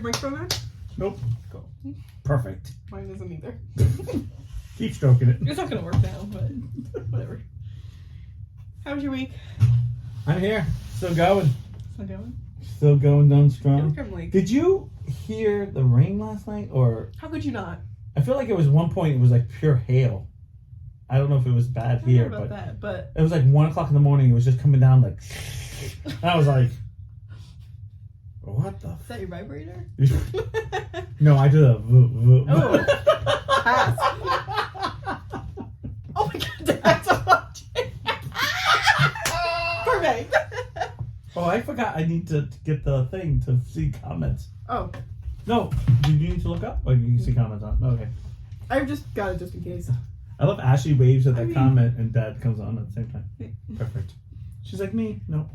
your microphone on? Nope. Cool. Perfect. Mine isn't either. Keep stroking it. It's not gonna work now, but whatever. How was your week? I'm here. Still going. Still going? Still going down I feel strong. like I'm like, Did you hear the rain last night? Or how could you not? I feel like it was one point it was like pure hail. I don't know if it was bad I don't here, know about that, but it was like 1 o'clock in the morning. It was just coming down like. And I was like, what the? is that your vibrator? No, I do the. Oh, pass. Oh my god, that's watching. Perfect. Oh, I forgot. I need to get the thing to see comments. Oh, No, do you need to look up? Or you can see comments on? Okay. I've just got it just in case. I love Ashley waves at that I mean- comment and Dad comes on at the same time. Perfect. She's like me. No.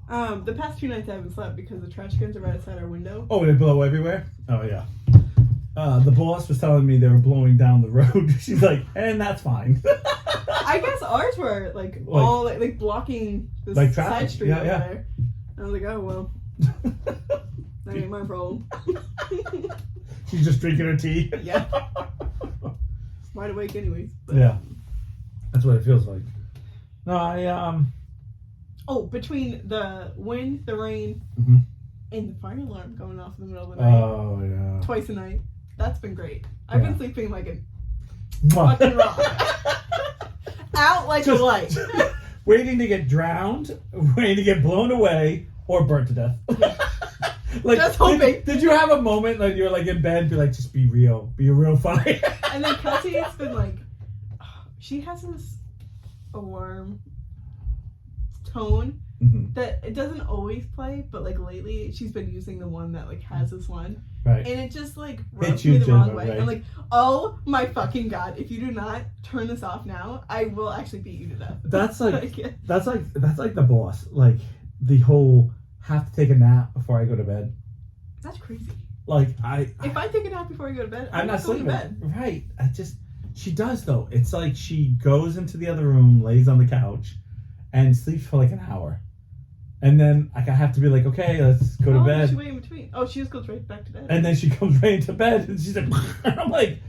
The past 2 nights I haven't slept because the trash cans are right outside our window. Oh, they blow everywhere? Oh, yeah. The boss was telling me they were blowing down the road. She's like, and that's fine. I guess ours were like all like blocking the like side traffic. street Yeah, over yeah. there. I was like, oh well, that ain't my problem. She's just drinking her tea. Yeah. Wide awake anyways. But. Yeah. That's what it feels like. No, Oh, between the wind, the rain, Mhm. and the fire alarm going off in the middle of the night. Oh, yeah. Twice a night. That's been great. I've Yeah. been sleeping like a What? fucking rock. Out like Just- a light. Waiting to get drowned, waiting to get blown away, or burnt to death. Like, Just hoping. Did you have a moment like you're like in bed, be like, just be real, be a real fire? And then Kelsey's been like, she has this alarm tone Mhm. that it doesn't always play, but like lately she's been using the one that like has this one, Right. and it just like Hits rubs you me the to wrong the way. right. I'm like, oh my fucking god! If you do not turn this off now, I will actually beat you to death. That's like yeah. that's like the boss. Like the whole have to take a nap before I go to bed. That's crazy. Like If I take a nap before I go to bed, I'm not going sleeping. to bed. Right. She does though. It's like she goes into the other room, lays on the couch, and sleeps for like an hour. And then like I have to be like, okay, let's go to How long does bed. she wait in between? Oh, she just goes right back to bed. And then she comes right into bed and she's like, and I'm like,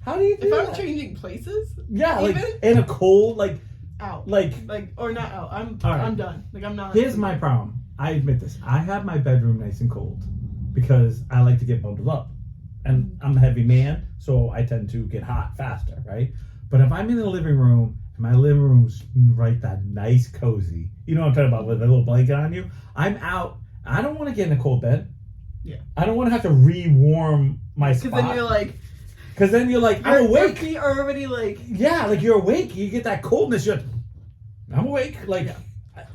how do you do if that? I'm changing places, Yeah, like even? in a cold, like out. like Or not out. All right. I'm done. Like I'm not. here's my problem. I admit this. I have my bedroom nice and cold because I like to get bundled up. And I'm a heavy man, so I tend to get hot faster, right? But if I'm in the living room and my living room's right that nice cozy, you know what I'm talking about, with a little blanket on you, I'm out. I don't want to get in a cold bed. Yeah. I don't want to have to re-warm my spot. Because then you're like, I'm your awake. feet are already like. Yeah, like you're awake. You get that coldness. You're like, I'm awake. Like, Yeah.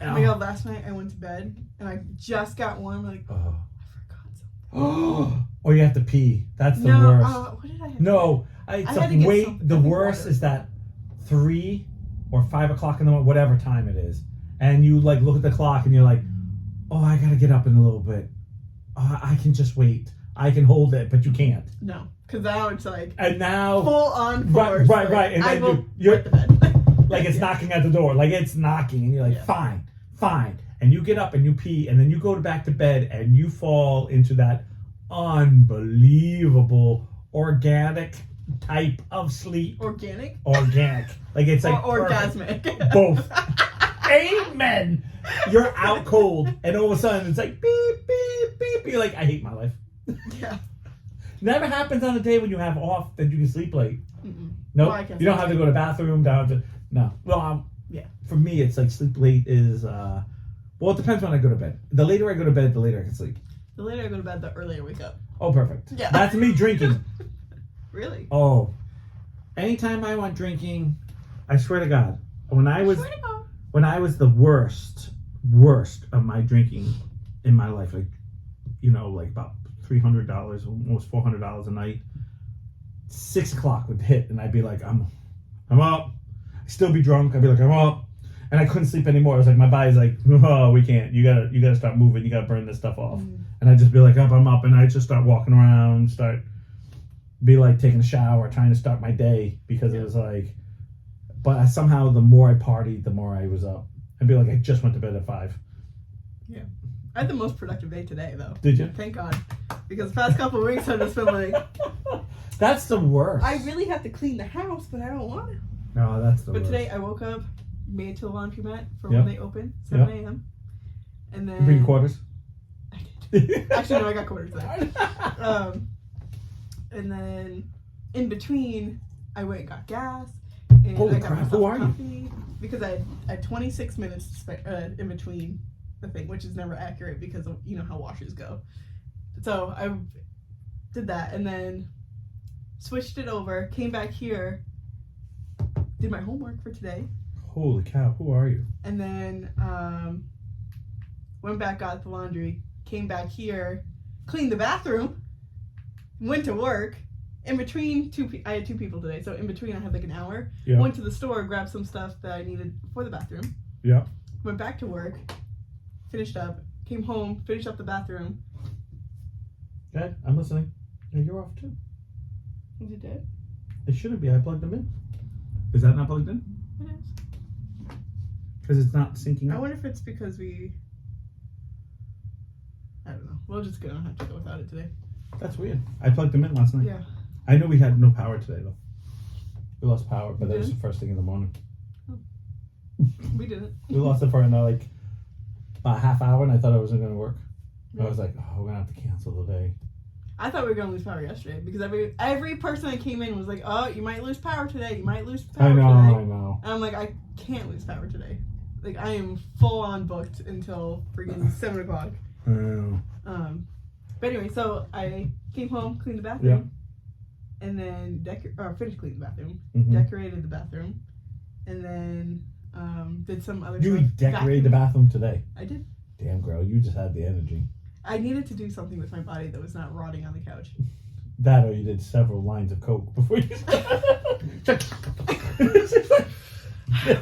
Oh my god! Last night I went to bed and I just got warm. Like oh. I forgot something. Or you have to pee. That's the No, worst. what did I have? No, I had to get some- the I think worst water. is that 3 or 5 o'clock in the morning, whatever time it is, and you like look at the clock and you're like, oh, I gotta get up in a little bit. Oh, I can just wait. I can hold it, but you can't. No, because now it's like And now, full on Right, force. right, like, right, and I then will you're- wet the bed. like it's Yeah. knocking at the door, like it's knocking, and you're like, Yeah. fine, and you get up and you pee, and then you go back to bed, and you fall into that unbelievable organic type of sleep. Organic Organic, like it's like or perfect. orgasmic. Both. Amen. You're out cold, and all of a sudden it's like beep beep beep. You're like, I hate my life. Yeah. Never happens on a day when you have off that you can sleep late. Mm-mm. Nope. Well, I can You don't sleep have to go to the bathroom. Don't have to. No. Well, Yeah. For me, it's like sleep late is. Well, it depends when I go to bed. The later I go to bed, the later I can sleep. The later I go to bed, the earlier I wake up. Oh, perfect. Yeah. That's me drinking. Really? Oh, anytime I went drinking, I swear to God, when I was the worst of my drinking in my life, like, you know, like about $300, almost $400 a night, 6 o'clock would hit, and I'd be like, I'm up. I'd still be drunk. I'd be like, I'm up, and I couldn't sleep anymore. It was like my body's like, oh, we can't. You gotta start moving. You gotta burn this stuff off. And I'd just be like, I'm up, and I'd just start walking around, be like taking a shower, trying to start my day, because it was like, but somehow the more I partied, the more I was up. I'd be like, I just went to bed at 5. Yeah. I had the most productive day today, though. Did you? Thank God. Because the past couple of weeks I've just been like... That's the worst. I really have to clean the house, but I don't want to. No, that's the worst. But today I woke up, made it to the laundromat for Yep. when they open, 7 Yep. a.m. And You bring then... quarters? I did. Actually, no, I got quarters there. And then in between, I went and got gas. And Holy I got crap, myself who are you? coffee because I had 26 minutes to in between the thing, which is never accurate because of, you know, how washes go. So I did that and then switched it over, came back here, did my homework for today. Holy cow, who are you? And then went back, got the laundry, came back here, cleaned the bathroom, went to work. In between, I had 2 people today, so in between I had like an hour. Yeah. Went to the store, grabbed some stuff that I needed for the bathroom. Yeah. Went back to work, finished up, came home, finished up the bathroom. Dad, I'm listening. Yeah, you're off too. Was it dead? It shouldn't be. I plugged them in. Is that not plugged in? It is. Because it's not syncing I up. wonder if it's because I don't know. We're just gonna have to go without it today. That's weird. I plugged them in last night. Yeah. I know we had no power today though. We lost power, but that was Did? the first thing in the morning. We didn't. We lost it for about a half hour, and I thought it wasn't going to work. I was like, oh, we're going to have to cancel the day. I thought we were gonna lose power yesterday because every person that came in was like, "Oh, you might lose power today. You might lose power I know, today." I know. And I'm like, I can't lose power today. Like I am full on booked until freaking 7 o'clock. I know. But anyway, so I came home, cleaned the bathroom, and then finished cleaning the bathroom, decorated the bathroom, and then did some other You stuff. decorated the bathroom today. I did. Damn, girl, you just had the energy. I needed to do something with my body that was not rotting on the couch. That or you did several lines of coke before you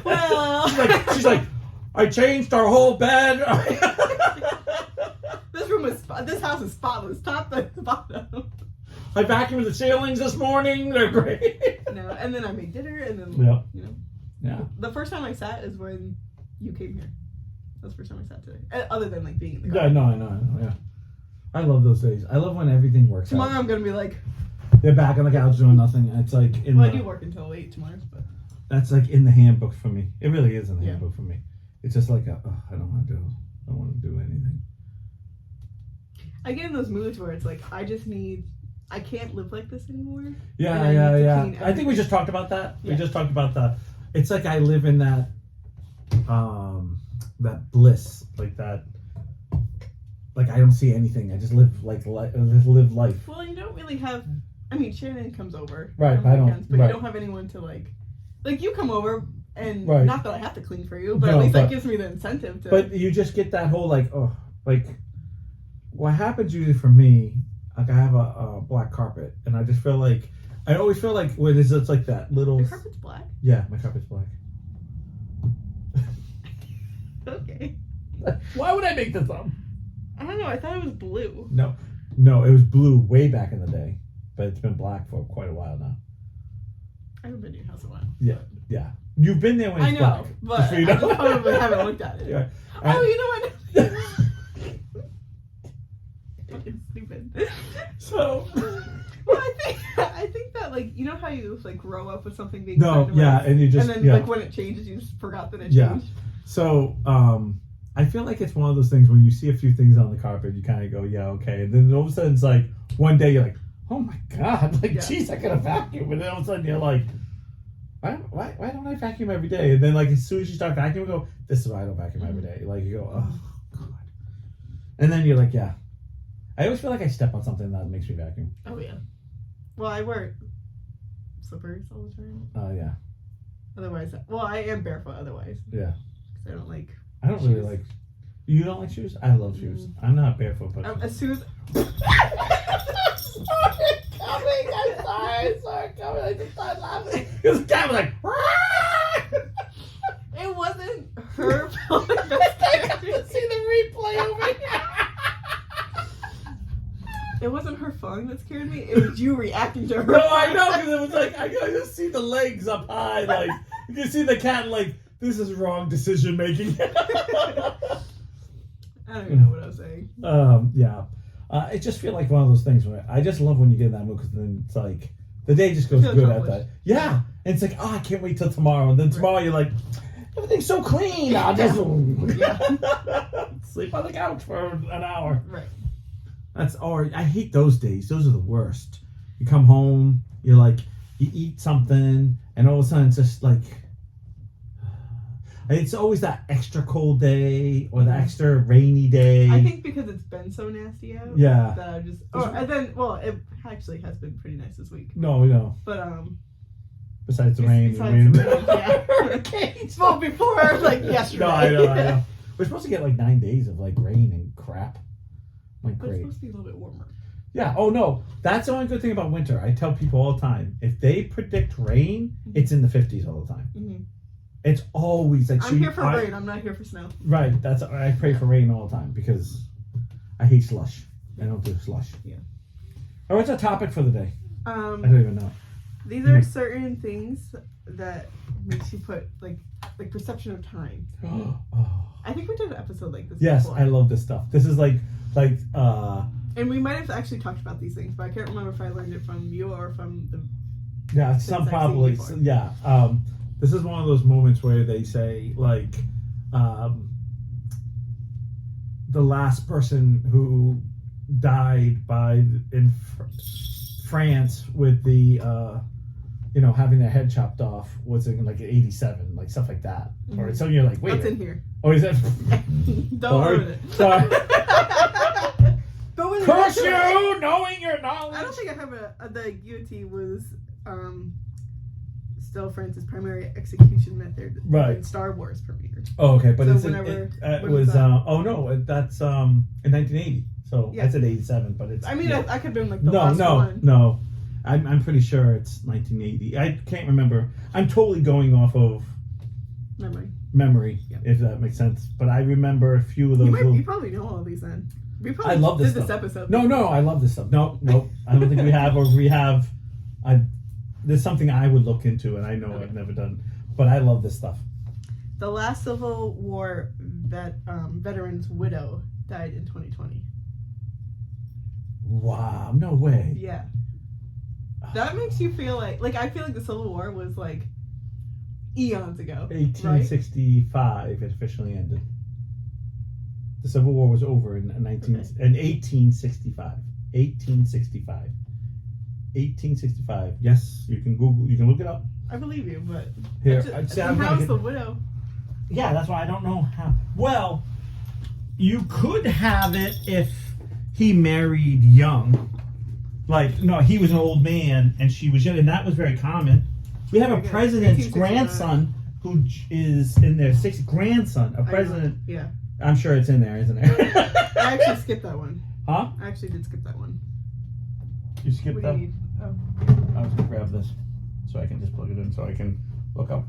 Well, she's like, I changed our whole bed. this house is spotless, top to bottom. I vacuumed the ceilings this morning. They're great. No, and then I made dinner, and then you know, yeah. The first time I sat is when you came here. That's the first time I sat today. Other than like being in the car. Yeah, no, I know, yeah. I love those days. I love when everything works Tomorrow out. I'm gonna be like, They're back on the couch doing nothing. It's like I do work until 8 tomorrow, but that's like in the handbook for me. It really is in the Yeah. handbook for me. It's just like I don't want to do anything. I get in those moods where it's like I can't live like this anymore. Yeah, And I need to clean I think we everything. just talked about that. Yeah. We just talked about it's like I live in that that bliss, like that. Like I don't see anything. I just live live life. Well, you don't really have. I mean, Shannon comes over, Right, on I don't- weekends, but right. you don't have anyone to like you come over, and Right. not that I have to clean for you, but No, at least but- that gives me the incentive to. But you just get that whole what happens usually for me, like I have a black carpet, and I just feel like I always feel like when it's like that little. the carpet's black. Yeah, my carpet's black. Okay. Why would I make this up? I don't know. I thought it was blue. No, it was blue way back in the day, but it's been black for quite a while now. I haven't been to your house in a while. Yeah, you've been there when I it's know, black. but Just so you I know. just probably haven't looked at it. Yeah. Oh, you know what? Fucking stupid. So. Well, I think that you know how you grow up with something being No, certain yeah, ways, and you just and then when it changes, you just forgot that it changed. So, I feel like it's one of those things when you see a few things on the carpet, you kind of go, yeah, okay. And then all of a sudden it's like, one day you're like, oh my God, geez, I gotta vacuum. And then all of a sudden you're like, why don't I vacuum every day? And then as soon as you start vacuuming, you go, this is why I don't vacuum every day. You go, oh God. And then you're like, yeah. I always feel like I step on something that makes me vacuum. Oh yeah. Well, I wear slippers all the time. Oh, yeah. Otherwise, I am barefoot otherwise. Yeah. Because I don't like. I don't really like. You don't like shoes? I love shoes. I'm not barefoot, but. As soon as. I'm sorry, coming. I just started laughing. It was kind of like. It wasn't her fault. I can see the replay over here. It wasn't her falling that scared me. It was you reacting to her. No, I know, because it was like I can just see the legs up high, you can see the cat this is wrong decision making. I don't even know what I was saying. Yeah. I just feel like one of those things where I just love when you get in that mood because then it's like the day just goes Feel good accomplished. at that. Yeah. And it's like, oh, I can't wait till tomorrow. And then tomorrow you're like, everything's so clean. I'll just sleep on the couch for an hour. Right. I hate those days. Those are the worst. You come home, you're like, you eat something, and all of a sudden it's just like, it's always that extra cold day or the extra rainy day. I think because it's been so nasty out. Yeah. That I just. And then, well, it actually has been pretty nice this week. No. But Besides the rain, besides the rain, yeah. hurricanes. Well, before yesterday. No, I know. We're supposed to get like 9 days of like rain and crap. Like But it's great. supposed to be a little bit warmer. Yeah. Oh no, that's the only good thing about winter. I tell people all the time, if they predict rain, it's in the 50s all the time. Mm-hmm. It's always like. I'm here for rain. I'm not here for snow. Right. I pray for rain all the time because I hate slush. I don't do slush. Yeah. Or what's our topic for the day? I don't even know. These are certain things that makes you put like perception of time. Oh. I think we did an episode like this. Yes, before. I love this stuff. This is like. And we might have actually talked about these things, but I can't remember if I learned it from you or from the. Yeah, some I've seen probably. before. Yeah. This is one of those moments where they say like, the last person who died in France with the having their head chopped off was in like 87, like stuff like that. Mm-hmm. Or so you're like, wait. What's in here? Oh, is that? Don't ruin it. Sorry. But when Curse you, knowing your knowledge. I don't think I have the guillotine was still France's primary execution method Right. when Star Wars premiered. Oh, okay, but So it's whenever- it when was was that? that's in 1980. So Yeah. I said 87, but it's. I mean, yeah. I could have been like the last one. No. I'm pretty sure it's 1980. I can't remember. I'm totally going off of memory, Yeah. if that makes sense. But I remember a few of those. You probably know all these then. We probably I love this did stuff. this episode. No, I love this stuff. No, I don't think we have, or we have. There's something I would look into, and I know I've never done, but I love this stuff. The last Civil War veteran's widow died in 2020. Wow, no way. Yeah. That makes you feel like I feel like the Civil War was like eons ago. 1865 it officially ended. The Civil War was over in 1865. 1865. Yes, you can Google. You can look it up. I believe you, but Here, how's the widow? Yeah, that's why I don't know how. Well, you could have it if he married young. Like, no, he was an old man and she was young, and that was very common. We have a Very good. president's 1869. grandson who is in their sixth grandson. A president. Yeah. I'm sure it's in there, isn't it? I actually skipped that one. Huh? I actually did skip that one. You skipped What that? do you need? Oh. I was gonna grab this so I can just plug it in so I can look up.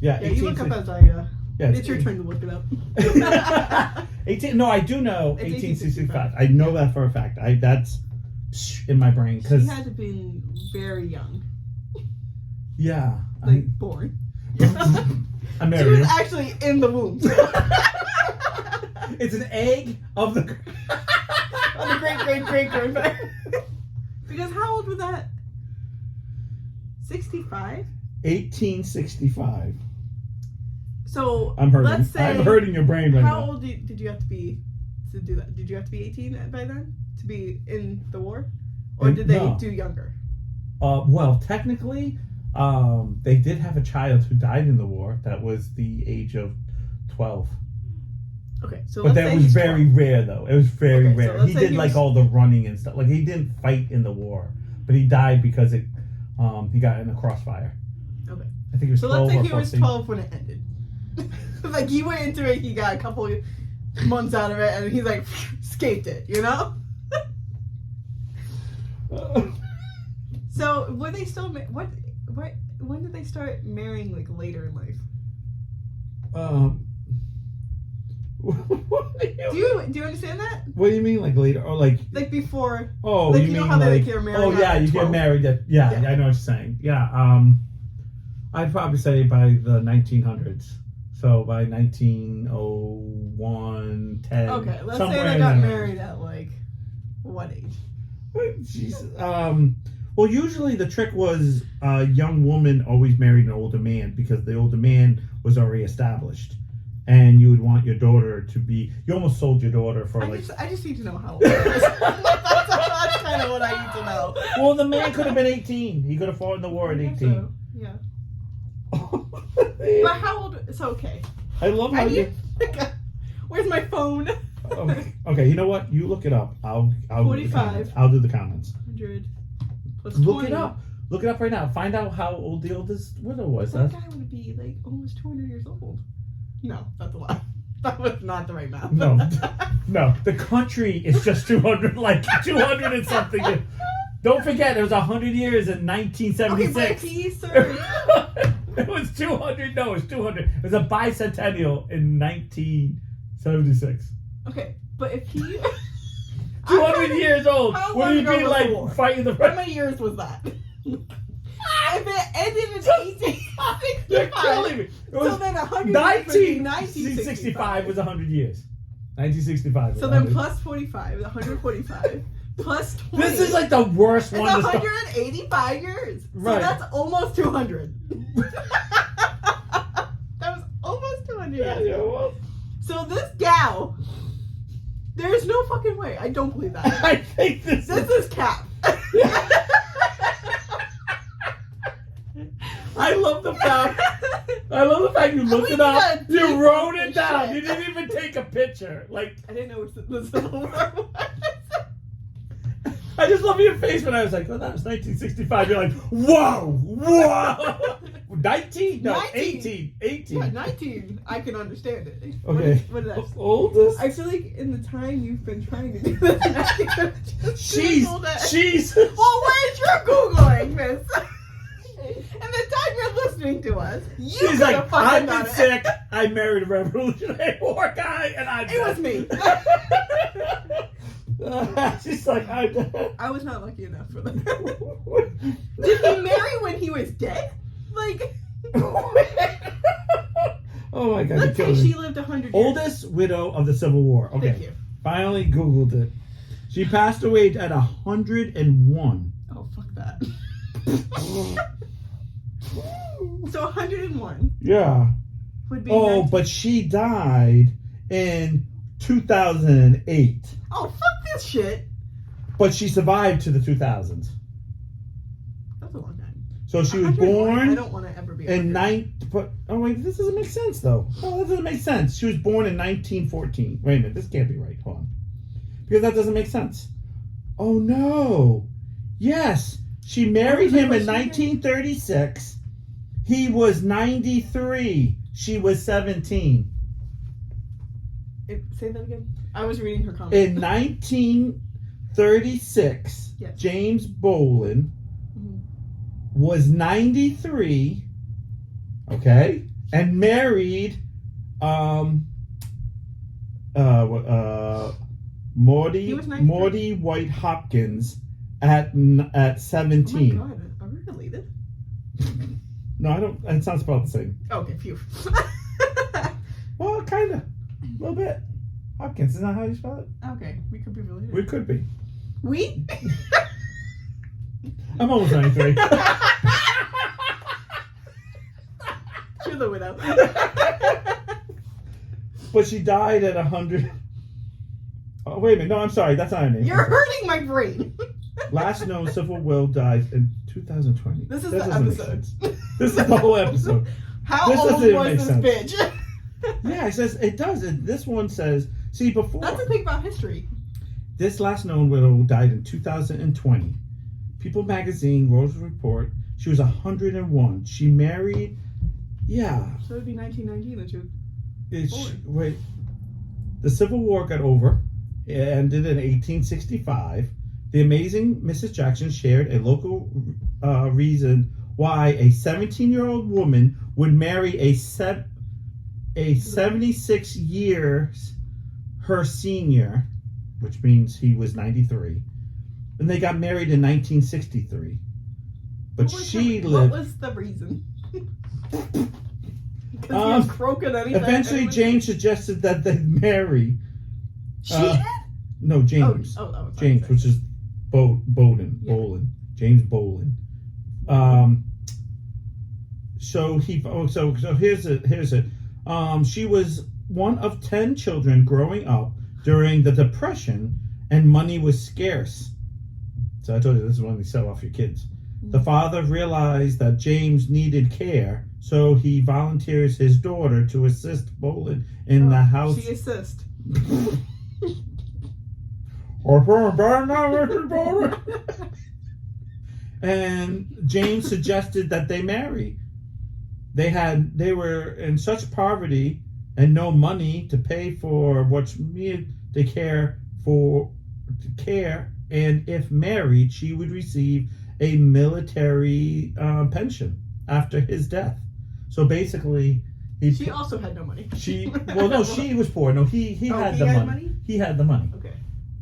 Yeah, Yeah, you look up as I. Yeah, It's your turn to look it up. 18. No, I do know It's 1865. I know that for a fact. That's in my brain She because had to be very young, yeah, like born. I'm She married. was actually in the womb. It's an egg of the. On the great grandparent. Because how old was that? 65? 1865. So I'm hurting. let's say I'm hurting your brain right how now. old did you have to be to do that? Did you have to be 18 by then to be in the war, or did they No. do younger? Well, technically, they did have a child who died in the war. That was the age of 12. Okay, so But let's that say was he's very 12. rare, though. It was very Okay, so rare. let's He say did he like was- all the running and stuff. Like he didn't fight in the war, but he died because he got in a crossfire. Okay. I think he was So 12 let's say or he was 14. 12 when it ended. Like he went into it, he got a couple months out of it, and he's like escaped it, you know. So were they still what when did they start marrying like later in life? What do Do you understand that? What do you mean, like later or like? Like before? Oh, like, you you know mean how they, like? like, you're married Oh yeah, at you 12? get married at yeah, Yeah. I know what you're saying. Yeah, I'd probably say by the 1900s, So by 1901, 10. Okay, let's somewhere say they in got there. married at like what age? Jesus. Well, usually the trick was a young woman always married an older man because the older man was already established, and you would want your daughter to be. You almost sold your daughter for I just need to know how old it is. That's kind of what I need to know. Well, the man could have been 18. He could have fought in the war at 18. So, yeah. But how old? So okay. I love how you. Where's my phone? Okay, you know what? You look it up. I'll 45. I'll do the comments. 100 plus 20. Look it up. Look it up right now. Find out how old the oldest widow was. That guy would be like almost 200 years old. No, that's a lie. That was not the right math. No. The country is just 200, like 200 and something. Don't forget, it was 100 years in 1976. Okay, but if he served... It was 200. No, it was 200. It was a bicentennial in 1976. Okay, but if he... 200 years old. How Would long he ago be was the like war? fighting the How many years was that? If it ended in 1865... You're killing me. It was So then 100 1965 was 100 years. 1965. Was So then 100. plus 45, 145, plus 20. This is like the worst It's one to start. 185 years. So Right. that's almost 200. That was almost 200 years. Yeah, well, So this gal, there's no fucking way. I don't believe that. I think this This is cap. I love the fact you looked it up. got You deep wrote into it down. shit. You didn't even take a picture. Like, I didn't know it was the Civil War was. I just love your face when I was like, "Oh, that was 1965." You're like, "Whoa, whoa." 19? No, 19. 18. Yeah, 19. I can understand it. Okay. What did I say? Oldest. I feel like in the time you've been trying to do this, I could have just Googled it. She's. Well, where's your Googling, miss? And the time you're listening to us, you She's could like, have fucking I've done been it. sick. I married a Revolutionary War guy, and I'm. It was me. She's like, I was not lucky enough for that. Did he marry when he was dead? Like, Oh my God! let's you say killed she me. lived 100 years. Oldest widow of the Civil War. Okay. Thank you. Finally Googled it. She passed away at 101. Oh, fuck that. So 101 Yeah. would be. Oh, 19 but she died in 2008. Oh, fuck this shit. But she survived to the 2000s. That's a long time. So she was 101, I born don't want to ever be. in 100. But oh wait, this doesn't make sense though. Oh, that doesn't make sense. She was born in 1914. Wait a minute, this can't be right. Hold on, because that doesn't make sense. Oh no, yes, she married him in 1936. He was 93. She was 17. Say that again. I was reading her comment. In 1936, Yes. James Bolin Mhm. was 93. Okay, and married Morty He was 93? Morty White Hopkins at Oh my 17. god, are we related? No, I don't. It sounds about the same. Okay, phew. Well, kind of, a little bit. Hopkins, isn't that how you spell it? Okay, we could be related. We could be. We? I'm almost 93. You're the widow. But she died at 100. Oh, wait a minute. No, I'm sorry. That's not her name. You're hurting my brain. Last known civil will died in 2020. This is That the doesn't make episode. sense. This is the whole episode. How This old doesn't even was make this sense. bitch? Yeah, it says it does. This one says, see, before That's the thing about history. this last known widow died in 2020. People Magazine, Rose Report. She was 101. She married. Yeah. So it would be 1919 that you. Wait. The Civil War got over. It ended in 1865. The amazing Mrs. Jackson shared a local reason why a 17-year-old woman would marry a 76 years her senior, which means he was 93. And they got married in 1963. But she What lived. was the reason? Because he was croaking anything. Eventually, James suggested that they marry. She did? No, James. James, which is Bowden. Yeah. Bolin. James Bolin. So here's it. She was one of 10 children growing up during the Depression, and money was scarce. So I told you this is when they sell off your kids. The father realized that James needed care, so he volunteers his daughter to assist Bolin in the house. She assists. And James suggested that they marry. They were in such poverty and no money to pay for what's needed to care, and if married, she would receive a military pension after his death. So basically, she also had no money. She was poor. No, he had the money. He had the money. Okay.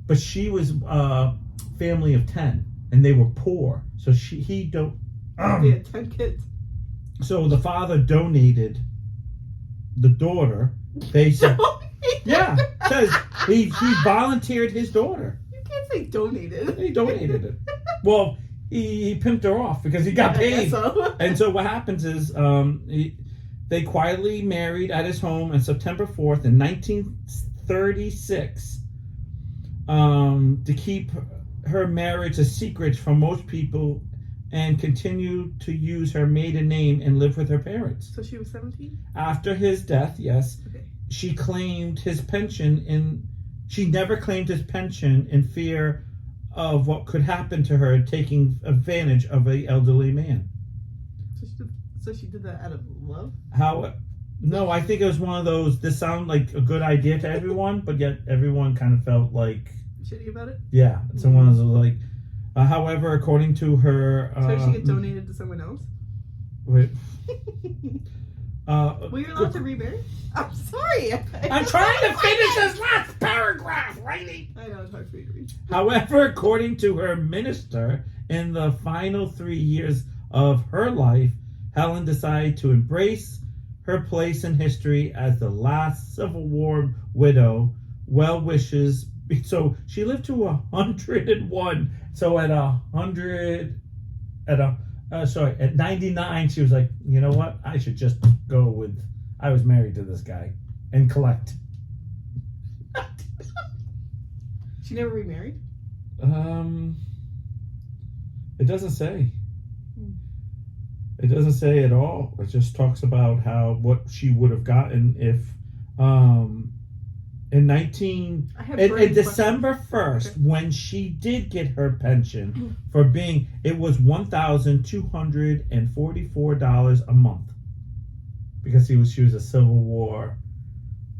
But she was a family of 10, and they were poor. So he don't. They had 10 kids. So the father donated the daughter. They said, yeah, says he volunteered his daughter. You can't say donated. He donated it. Well, he pimped her off because he got paid. I guess so. And so what happens is they quietly married at his home on September 4th in 1936 to keep her marriage a secret from most people, and continue to use her maiden name and live with her parents. So she was 17? After his death, yes. Okay. She claimed his pension she never claimed his pension in fear of what could happen to her taking advantage of an elderly man. So she did that out of love? No, I think it was one of those, this sounded like a good idea to everyone, but yet everyone kind of felt like... shitty about it? Yeah. It's one of those like... however, according to her... so did she get donated to someone else? Wait. Were you allowed to remarry? I'm sorry. I'm trying to finish this last paragraph, lady. I know, it's hard for you to read. However, according to her minister, in the final 3 years of her life, Helen decided to embrace her place in history as the last Civil War widow. Well wishes. So she lived to 101. So at 99, she was like, you know what? I should just go with, I was married to this guy and collect. She never remarried? It doesn't say. It doesn't say at all. It just talks about what she would have gotten if, in December 1st, okay, when she did get her pension for being, it was $1,244 a month because she was a Civil War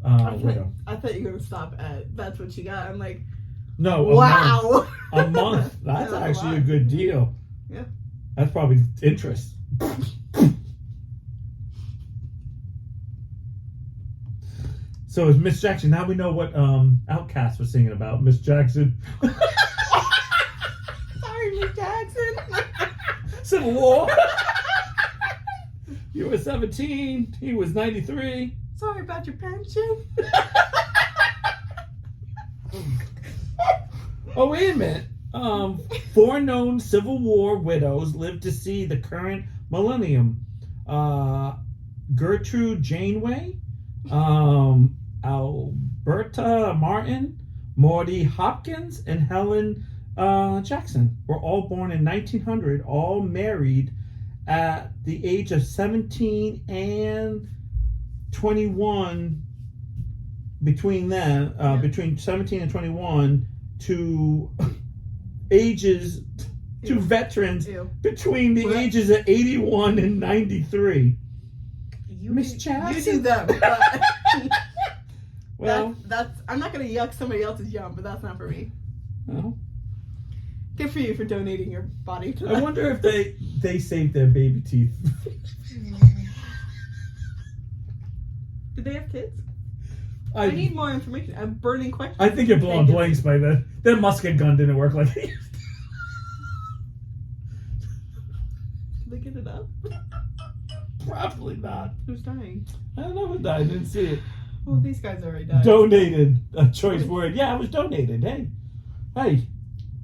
widow. I thought you were gonna stop at that's what she got. I'm like, no, wow, a month. That's actually a good deal. Yeah, that's probably interest. So it's Miss Jackson. Now we know what Outkast was singing about. Miss Jackson. Sorry, Miss Jackson. Civil War. You were 17. He was 93. Sorry about your pension. Oh, wait a minute. 4 known Civil War widows lived to see the current millennium. Gertrude Janeway. Alberta Martin, Maudie Hopkins, and Helen Jackson were all born in 1900, all married at the age of 17 and 21. Between them, between 17 and 21, to ages, to veterans between the ages of 81 and 93. Miss Jackson. You do that. Well, that's. I'm not gonna yuck somebody else's yum, but that's not for me. No. Good for you for donating your body to that. I wonder if they saved their baby teeth. Did they have kids? I need more information. I'm burning questions. I think you're blowing blanks by then. Their musket gun didn't work like it used to. Did they get it up? Probably not. Who's dying? I don't know who died. I didn't see it. Well, these guys already died. Donated. A choice word. Yeah, it was donated. Hey.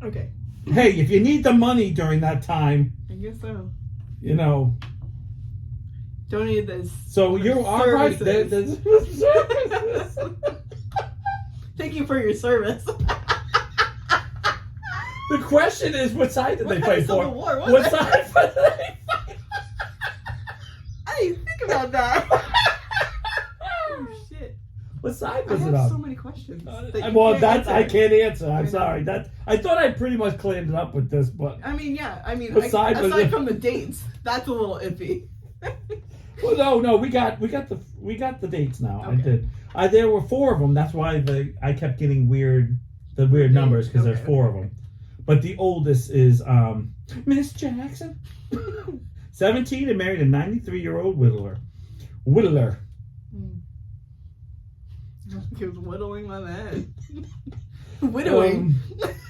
Okay. Hey, if you need the money during that time, I guess so. you know. Donated this. So you're all right. There's services. Thank you for your service. The question is, what side did they fight for? War, what side did they fight? I didn't think about that. Oh shit! What side was I it have on? so many questions. Well, that's answer. I can't answer. I'm I sorry. I thought I pretty much cleared it up with this, but I mean, yeah. I mean, What side was aside it? from the dates, that's a little iffy. well, no, we got the dates now. Okay. I did. There were 4 of them. That's why I kept getting weird numbers because there's 4 of them. But the oldest is Miss Jackson, 17 and married a 93-year-old whittler. He was whittling my man. Widowing.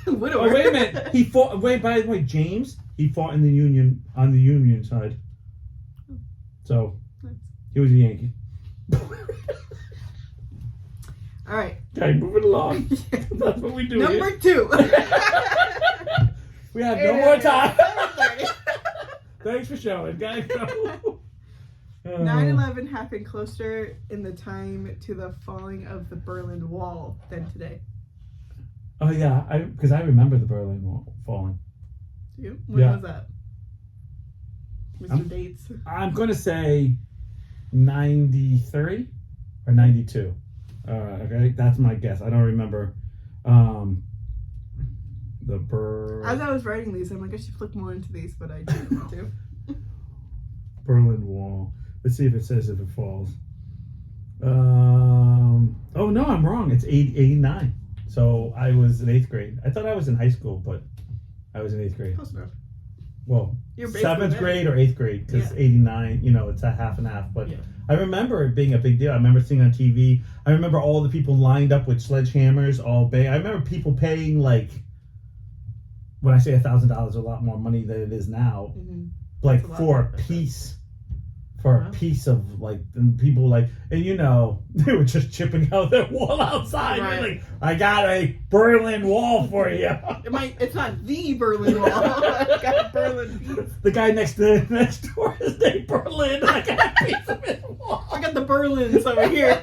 Widower. Oh, wait a minute. He fought. Wait, by the way, James. He fought in the Union on the Union side. So Nice. he was a Yankee. All right. Okay, moving along. That's what we do. Number 2. We have no more time. Thanks for showing. Gotta go. 9/11 happened closer in the time to the falling of the Berlin Wall than today. Oh yeah, because I remember the Berlin Wall falling. Do you? When was that? Mr. Dates. I'm gonna say 93 or 92. Okay, that's my guess. I don't remember. As I was writing these, I'm like, I should flip more into these, but I didn't want to. Berlin Wall. Let's see if it says if it falls. Oh no, I'm wrong. It's 89. So I was in 8th grade. I thought I was in high school, but I was in 8th grade. Close enough. Well, You're basically 7th there. grade or 8th grade, because 89, it's a half and half. But Yeah. I remember it being a big deal. I remember seeing on TV. I remember all the people lined up with sledgehammers all day. I remember people paying, like, when I say $1,000, a lot more money than it is now. Mm-hmm. Like, That's a lot for a more. piece. For a piece of, like, and people, like, and they were just chipping out their wall outside. Right. Like, I got a Berlin Wall for you. It's not the Berlin Wall. I got a Berlin piece. The guy next door is named Berlin. I got a piece of his wall. I got the Berlins over here.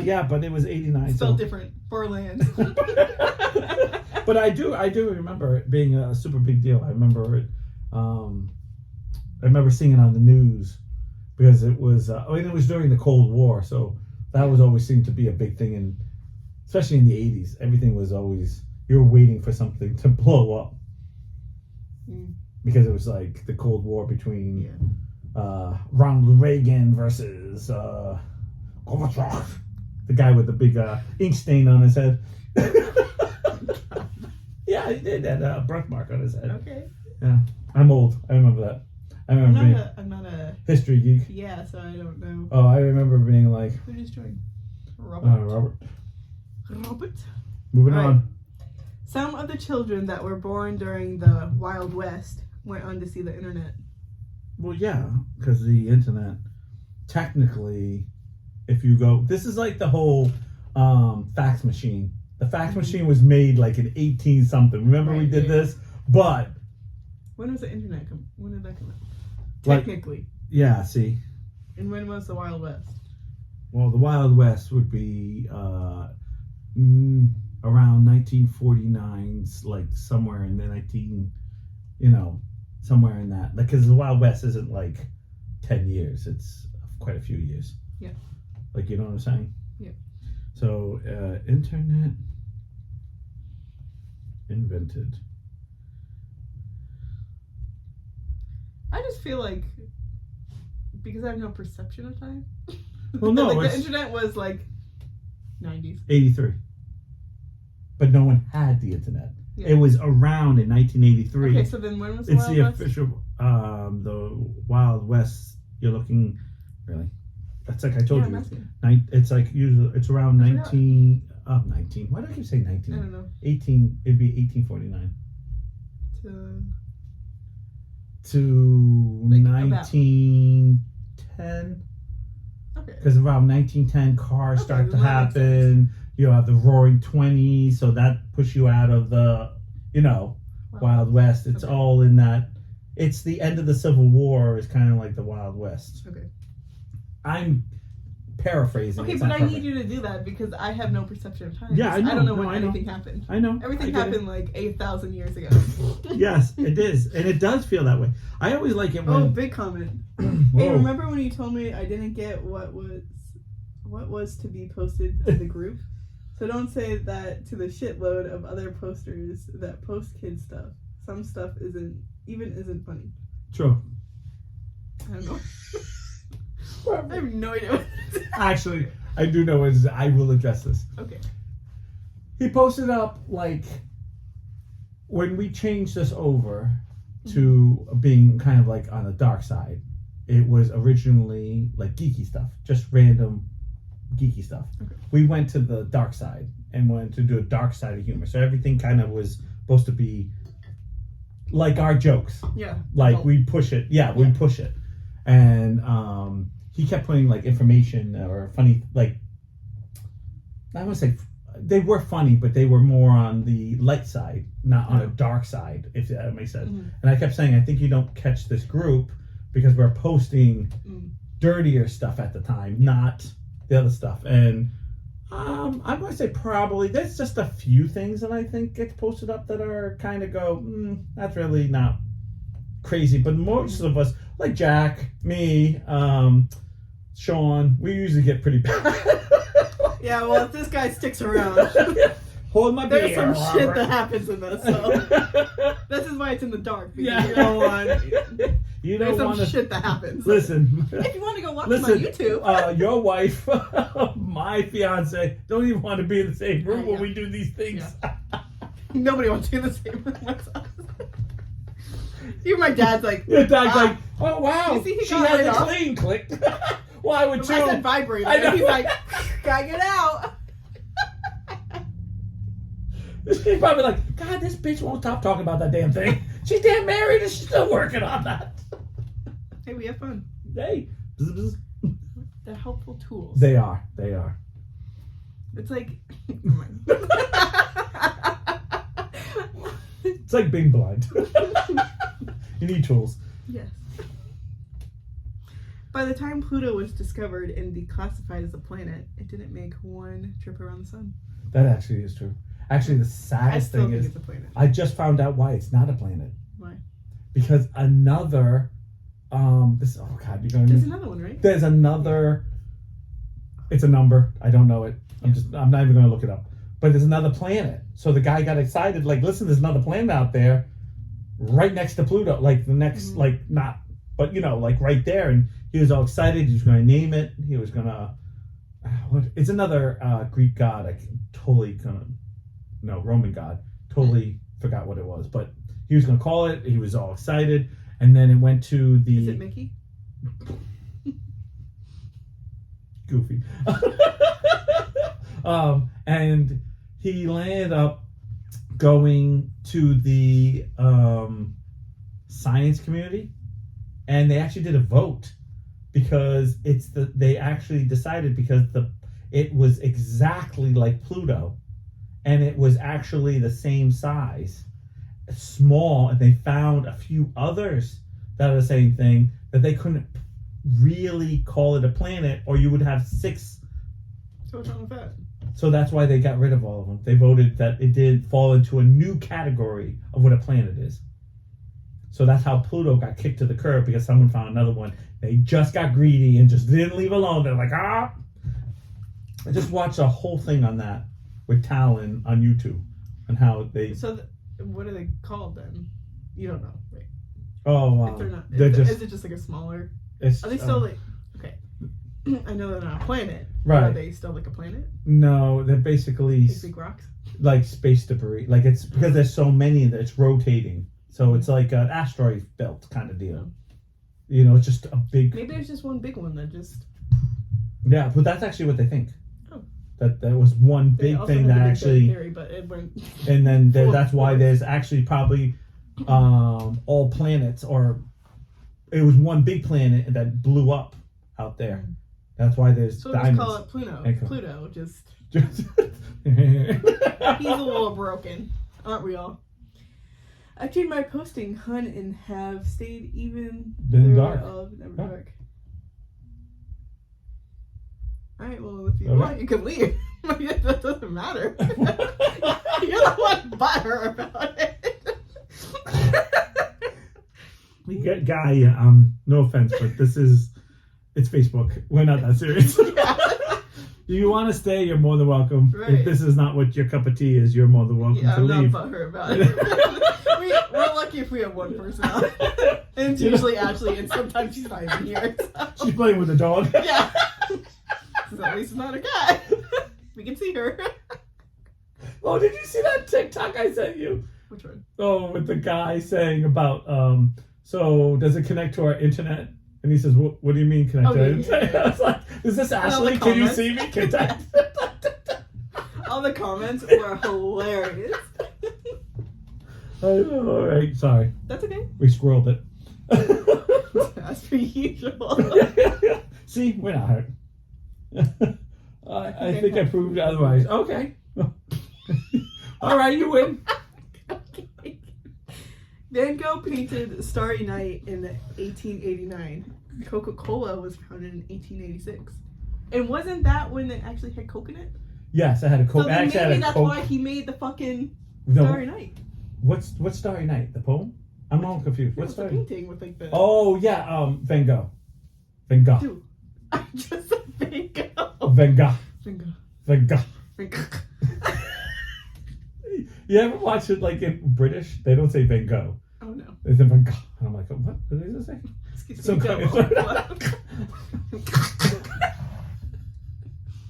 Yeah, but it was 89. Spelled So. different. Berlin. But I do remember it being a super big deal. I remember it. I remember seeing it on the news because it was. It was during the Cold War, so that was always seemed to be a big thing, and especially in the 80s, everything was always you were waiting for something to blow up because it was like the Cold War between Ronald Reagan versus Gorbachev, the guy with the big ink stain on his head. Yeah, he did that birthmark on his head. Okay. Yeah, I'm old. I remember that. I remember I'm not a history geek. Yeah, so I don't know. Oh, I remember being like, Who just joined? Robert. Robert. Moving Right. on. Some of the children that were born during the Wild West went on to see the internet. Well, yeah, because the internet, technically, if you go, this is like the whole fax machine. The fax machine was made like in 18 something. Remember we did this? But when was the internet come? When did that come out? Like- Technically. yeah, see. And when was the Wild West? Well, the Wild West would be around 1949, like somewhere in the somewhere in that. Because the Wild West isn't like 10 years. It's quite a few years. Yeah. Like, you know what I'm saying? Yeah. So, internet invented. I just feel like because I have no perception of time. Well, no, like it's the internet was like 90s. 83. But no one had the internet. Yeah. It was around in 1983. Okay, so then when was the It's Wild the West? official, the Wild West. You're looking, really. That's like I told I'm you. asking. It's like usually it's around I forgot. 19. Why do I keep saying 19? I don't know. 18. It'd be 1849. to Like, 1910. Okay. Because around 1910, cars Okay, start to well, that makes happen. You have the Roaring '20s, so that pushes you out of the, Wild West. It's Okay. all in that. It's the end of the Civil War. Is kind of like the Wild West. Okay. I'm paraphrasing. Okay, it's but not I perfect. need you to do that because I have no perception of time. Yeah, I know. don't know No, when I know. anything happened. I know. Everything I get it. happened like 8,000 years ago. Yes, it is, and it does feel that way. I always like it when. Oh, big comment. Hey, Whoa. remember when you told me I didn't get what was to be posted to the group? So don't say that to the shitload of other posters that post kid stuff. Some stuff isn't funny. True. I don't know. I have no idea what it is. Actually, I do know what it is. I will address this. Okay. He posted up like when we changed this over to being kind of like on the dark side. It was originally like geeky stuff, just random geeky stuff. Okay. We went to the dark side and wanted to do a dark side of humor. So everything kind of was supposed to be like our jokes. Yeah. Like we push it. Yeah, we push it. And he kept putting like information or funny, like, I want to say they were funny, but they were more on the light side, not on a dark side, if that makes sense. Mm-hmm. And I kept saying, I think you don't catch this group because we're posting dirtier stuff at the time, not the other stuff. And I'm going to say probably there's just a few things that I think gets posted up that are kind of that's really not crazy. But most of us, like Jack, me, Sean, we usually get pretty bad. Yeah, well, if this guy sticks around, Hold my beer. there's some shit Robert. that happens in this. So this is why it's in the dark. Because Yeah. you don't want. You There's don't some want to shit that happens. listen. If you want to go watch Listen, my YouTube. Your wife, my fiance, don't even want to be in the same room when Yeah. we do these things. Nobody wants to do the same with myself. Even my dad's like, Your dad's like, oh wow, You see he she got has right a off? clean click. Why would I you? said vibrator. I know. And he's like, gotta get out. She's probably like, God, this bitch won't stop talking about that damn thing. She's damn married and she's still working on that. Hey, we have fun. Hey, bzz, bzz. They're helpful tools. They are. It's like, never mind. It's like being blind. You need tools. Yes. By the time Pluto was discovered and declassified as a planet, it didn't make one trip around the sun. That actually is true. Actually, the I saddest still thing think is it's a planet. I just found out why it's not a planet. Why? Because another, there's another one, right? There's another. It's a number. I don't know it. I'm not even gonna look it up. But there's another planet. So the guy got excited. Like, listen, there's another planet out there, right next to Pluto. Like the next, like not, but like right there. And he was all excited. He was gonna name it. He was gonna. It's another Greek god. Roman god. Totally forgot what it was. But he was gonna call it. He was all excited. And then it went to the. Is it Mickey? Goofy. And he landed up going to the science community, and they actually did a vote because they actually decided because it was exactly like Pluto, and it was actually the same size, small, and they found a few others that are the same thing that they couldn't really call it a planet, or you would have 6. So what's wrong with that? So that's why they got rid of all of them. They voted that it did fall into a new category of what a planet is. So that's how Pluto got kicked to the curb, because someone found another one. They just got greedy and just didn't leave alone. They're like, I just watched a whole thing on that with Talon on YouTube and how they. So what are they called then? You don't know, right? Oh, If they're not. Is it just like a smaller? Are they still like? Okay, I know they're not a planet. Right. Are they still like a planet? No, they're basically Big rocks. like space debris. Like it's because there's so many that it's rotating. So it's like an asteroid belt kind of deal. It's just a big. Maybe there's just one big one that just. Yeah, but that's actually what they think. Oh. That was one They big also thing had that the Big actually. Bang theory, but it went. And then full that's why force. there's actually probably all planets or it was one big planet that blew up out there. That's why there's So diamonds. just call it Pluto. Okay. Pluto, just... Just He's a little broken. Aren't we all? I've changed my posting, hun, and have stayed even... Been dark. Never Huh? dark. Alright, well, if you Okay. want, you can leave. That doesn't matter. You're the one butthurt about it. We get Guy, no offense, but it's Facebook. We're not that serious. Yeah. If you want to stay, you're more than welcome. Right. If this is not what your cup of tea is, you're more than welcome Yeah, to I'm leave. not butthurt about it. We're lucky if we have one person out. And it's usually Ashley, and sometimes she's not even here. So. She's playing with the dog. Yeah. So at least it's not a guy. We can see her. Oh, did you see that TikTok I sent you? Which one? Oh, with the guy saying about, so does it connect to our internet? And he says, what do you mean connect to our internet? Yeah. I was like, is this Ashley? the Can you comments. see me? Connect. All the comments were hilarious. All right, sorry. That's okay. We scrolled it. As per usual. See, we're not hurt. I think I proved otherwise. Okay. All right, you win. Okay. Van Gogh painted Starry Night in 1889. Coca-Cola was founded in 1886. And wasn't that when they actually had coconut? Yes, I had a Coke. So I then actually maybe had a that's Coke. why he made the fucking No, Starry Night. what's Starry Night? The poem? I'm all confused. It What's was the Starry? painting with like the... Oh yeah, Van Gogh. Van Gogh. Dude, I just said Van Gogh. Van Gogh. Van Gogh. Van Gogh. Van Gogh. You ever watch it like in British? They don't say Van Gogh. Oh no. They say Van Gogh. And I'm like, what? What did they say? Excuse Some me. kind Go. of-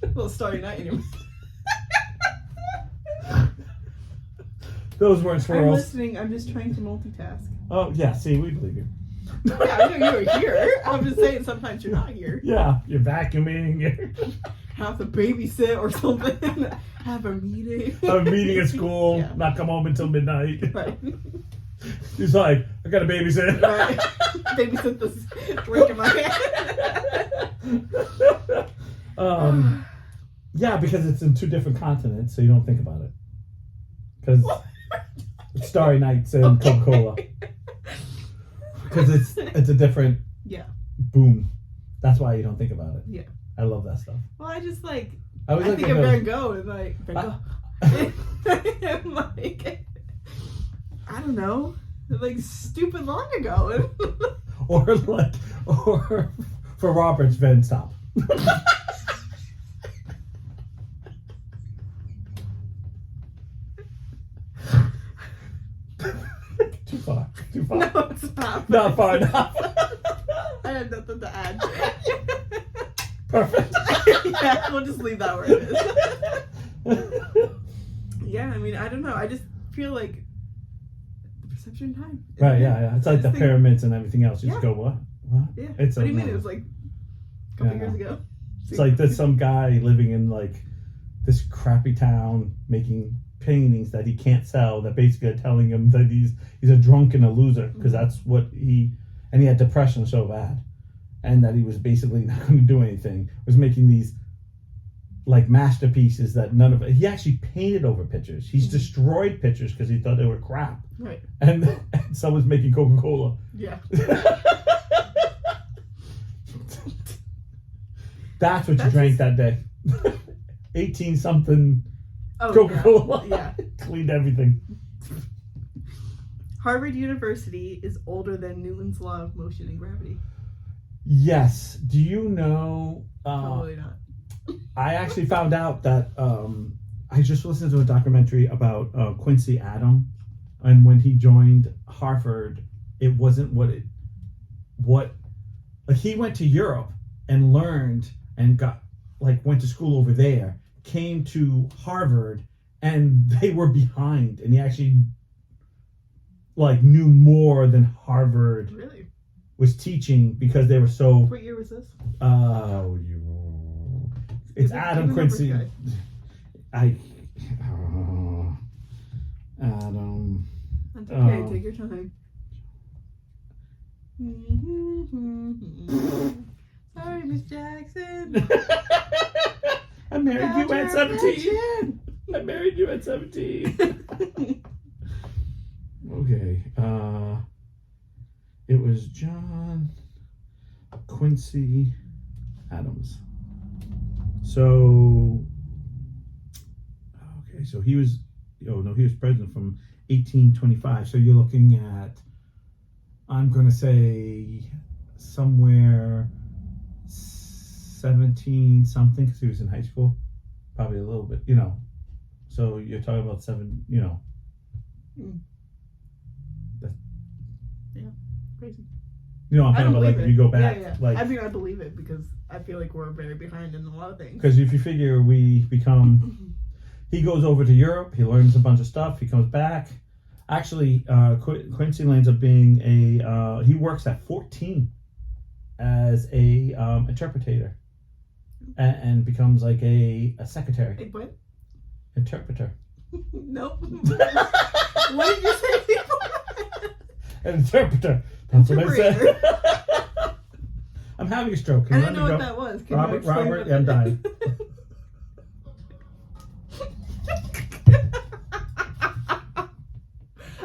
Little Starry Night in your Those weren't I'm swirls. listening. I'm just trying to multitask. Oh yeah, see, we believe you. Yeah, I know you were here. I'm just saying sometimes you're not here. Yeah, you're vacuuming. You're Have to babysit or something. Have a meeting. have a meeting at school. Yeah. Not come home until midnight. Right. He's like, I got to babysit. Right. Babysit this drink in my hand. Yeah, because it's in two different continents, so you don't think about it. Because Starry Nights and Okay. Coca-Cola. Because it's a different Yeah. boom. That's why you don't think about it. Yeah. I love that stuff. Well, I just like. I was I like, think of Van Gogh and like Van Gogh. And like, I don't know, like stupid long ago. or for Robert's Van Stop. Too far. Too far. No, it's not. Not far enough. I had nothing to add. Perfect. Yeah, we'll just leave that where it is. Yeah, I mean, I don't know. I just feel like the perception of time. Right, yeah. It's like the This thing- pyramids and everything else. You just Yeah. go, what? What? Yeah. It's What do you mean? another- It was like a couple Yeah. years ago. It's like there's some guy living in like this crappy town making paintings that he can't sell that basically are telling him that he's a drunk and a loser because that's what he had depression so bad and that he was basically not going to do anything, was making these like masterpieces that none of it, he actually painted over pictures. He's destroyed pictures because he thought they were crap, Right. and someone's making Coca-Cola. Yeah. That's what you That's drank that day. 18 something Oh, Coca-Cola. Yeah. Cleaned everything. Harvard University is older than Newton's law of motion and gravity. Yes. Do you know? Probably not. I actually found out that I just listened to a documentary about Quincy Adams, and when he joined Harvard, it wasn't like he went to Europe and learned and went to school over there, came to Harvard, and they were behind, and he actually knew more than Harvard Really? was teaching because they were so. What year was this? It's Give me Adam numbers, Quincy. guy. Adam. That's okay. Take your time. Sorry, Miss Jackson. I married you at 17. Affection. I married you at 17. Okay. It was John Quincy Adams. So, okay, so he was president from 1825. So you're looking at, I'm going to say somewhere 17 something, because he was in high school. Probably a little bit, So you're talking about Crazy. I'm talking about, like, if you go back. Yeah. Like, I mean, I believe it because I feel like we're very behind in a lot of things. because if you figure we become, he goes over to Europe, he learns a bunch of stuff, he comes back. Actually, Quincy lands up being he works at 14 as a interpreter, and becomes like a secretary. Hey, what? Interpreter. Nope. What did you say before? An interpreter. That's what I said. I'm having a stroke. Can I you didn't know let me what go? that was. Can you explain Robert, what yeah, I'm that dying.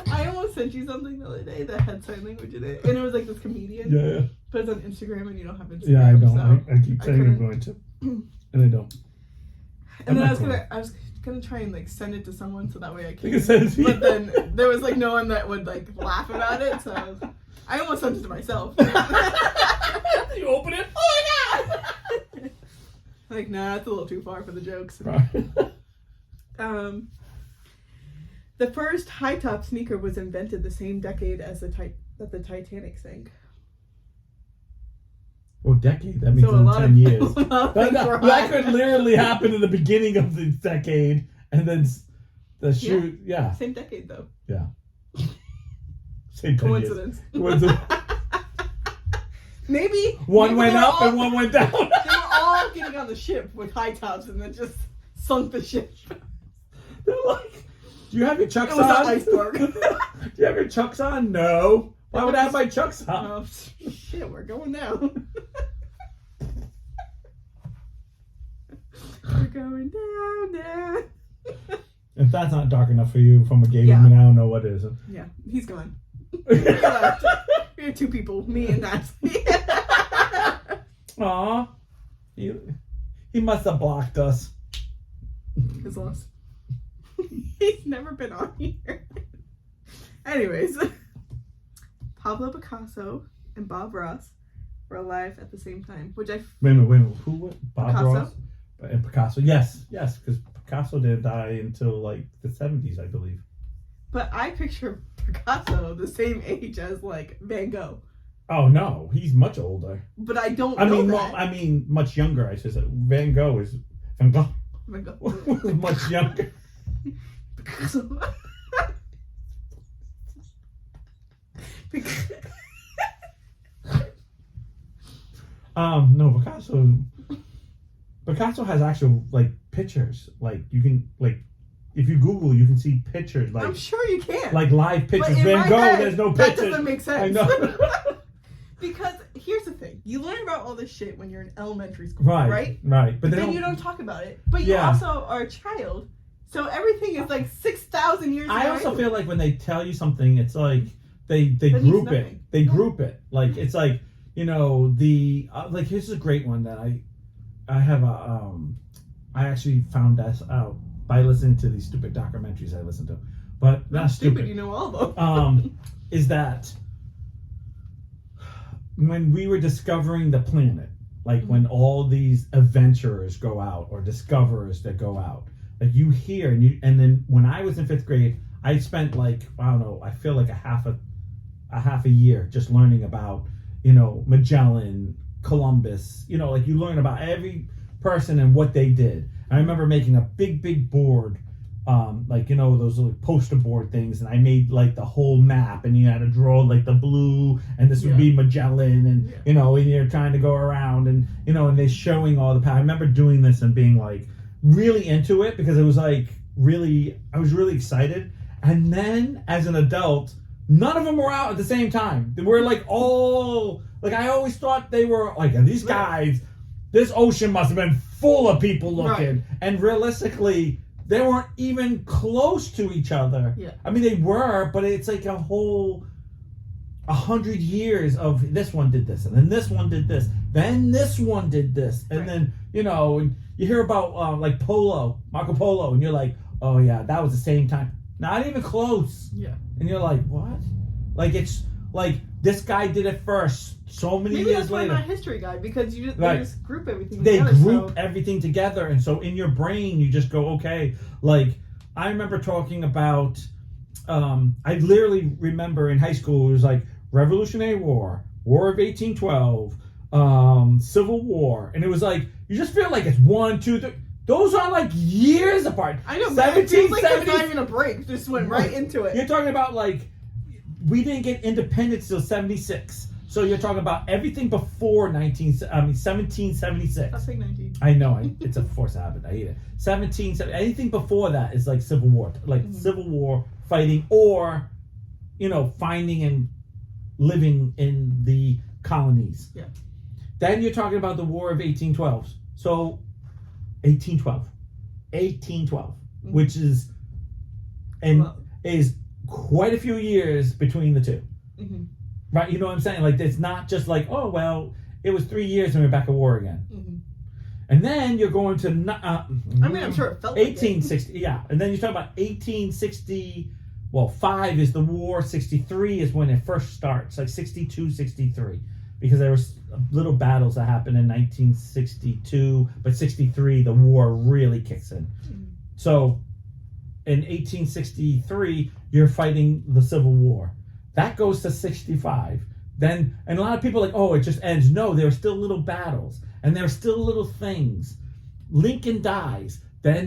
I almost sent you something the other day that had sign language in it, and it was like this comedian. Yeah. But it's on Instagram, and you don't have Instagram. Yeah, I don't. So I keep saying I'm going to, and I don't. And then I'm I was not gonna try and like send it to someone so that way I You can. can send it to me. But then there was like no one that would like laugh about it, so I almost sent it to myself. You open it. Oh my god! Like, nah, it's a little too far for the jokes. Right. The first high top sneaker was invented the same decade as the Titanic sank. Well, decade. That means So a lot 10 years. a lot of things were That high. could literally happen in the beginning of the decade, and then the shoot. Yeah. Same decade though. Same 10 years. Coincidence. Maybe One went they were up all- and one went down. They were all getting on the ship with high tops and then just sunk the ship. They're like, do you have your chucks It was on? an iceberg. Do you have your chucks on? No. Why would I have my chucks on? Oh shit, we're going down. We're going down. If that's not dark enough for you from a gay Yeah. woman, I don't know what is. Yeah, he's gone. We have two people, me and Nancy. Aw. He must have blocked us. His loss. He's never been on here. Anyways, Pablo Picasso and Bob Ross were alive at the same time, which I Wait a minute. Who? What? Bob Picasso? Ross? And Picasso. Yes, because Picasso didn't die until like the 70s, I believe. But I picture Picasso the same age as like Van Gogh. Oh no, he's much older. But I don't I know mean, that. I mean, much younger. I should say. Van Gogh was much younger. Picasso. No, Picasso has actual like pictures. Like you can if you Google, you can see pictures. Like I'm sure you can. like live But pictures. in Van my Gogh, head, there's no that pictures. doesn't make sense. I know. Because here's the thing: you learn about all this shit when you're in elementary school, Right. right? Right. But then you don't talk about it. But you Yeah. also are a child, so everything is like 6,000 years. I ago also anyway. feel like when they tell you something, it's like they That means group it. nothing. They Yeah. group it. Like it's like the like here's a great one that I have I actually found this out by listening to these stupid documentaries I listen to, but not stupid. You know all of them. Is that when we were discovering the planet, like when all these adventurers go out or discoverers that go out, like you hear and then when I was in 5th grade, I spent like I don't know, I feel like a half a year just learning about Magellan, Columbus, like you learn about every person and what they did. I remember making a big board, like those like poster board things, and I made like the whole map, and you had to draw like the blue, and this would be Magellan, and and you're trying to go around, and and they're showing all the path. I remember doing this and being like really into it because it was like I was really excited. And then as an adult, None of them were out at the same time. They were like all like I always thought they were like these guys. This ocean must have been full of people looking, and realistically, they weren't even close to each other. Yeah. I mean, they were, but it's like a whole 100 years of this one did this, and then this one did this, then this one did this, and then and you hear about like Marco Polo, and you're like, oh yeah, that was the same time. Not even close. Yeah. And you're like, what? Like it's like this guy did it first. So many Maybe years that's why later. I'm not a history guy, because they just group everything They together. group everything together, and so in your brain you just go, okay. Like I remember talking about I literally remember in high school it was like Revolutionary War, War of 1812, Civil War, and it was like you just feel like it's 1, 2, 3. Those are like years apart. I know, but it feels like there's not even a break. Just went right into it. You're talking about like we didn't get independence till 76. So you're talking about everything before 1776. I'll say 19. I know, it's a force habit. I hate it. anything before that is like Civil War, Civil War fighting, or finding and living in the colonies. Yeah. Then you're talking about the War of 1812. So 1812, which is is quite a few years between the two. Mm-hmm. Right, you know what I'm saying? Like, it's not just like, oh, well, it was 3 years and we're back at war again. Mm-hmm. And then you're going to... I mean, I'm sure it felt 1860, like it. Yeah. And then you talk about 1860... Well, 5 is the war. 63 is when it first starts. Like 62, 63. Because there was little battles that happened in 1962. But 63, the war really kicks in. Mm-hmm. So, in 1863, you're fighting the Civil War. That goes to 65. Then, and a lot of people are like, oh, it just ends. No, there are still little battles. And there are still little things. Lincoln dies. Then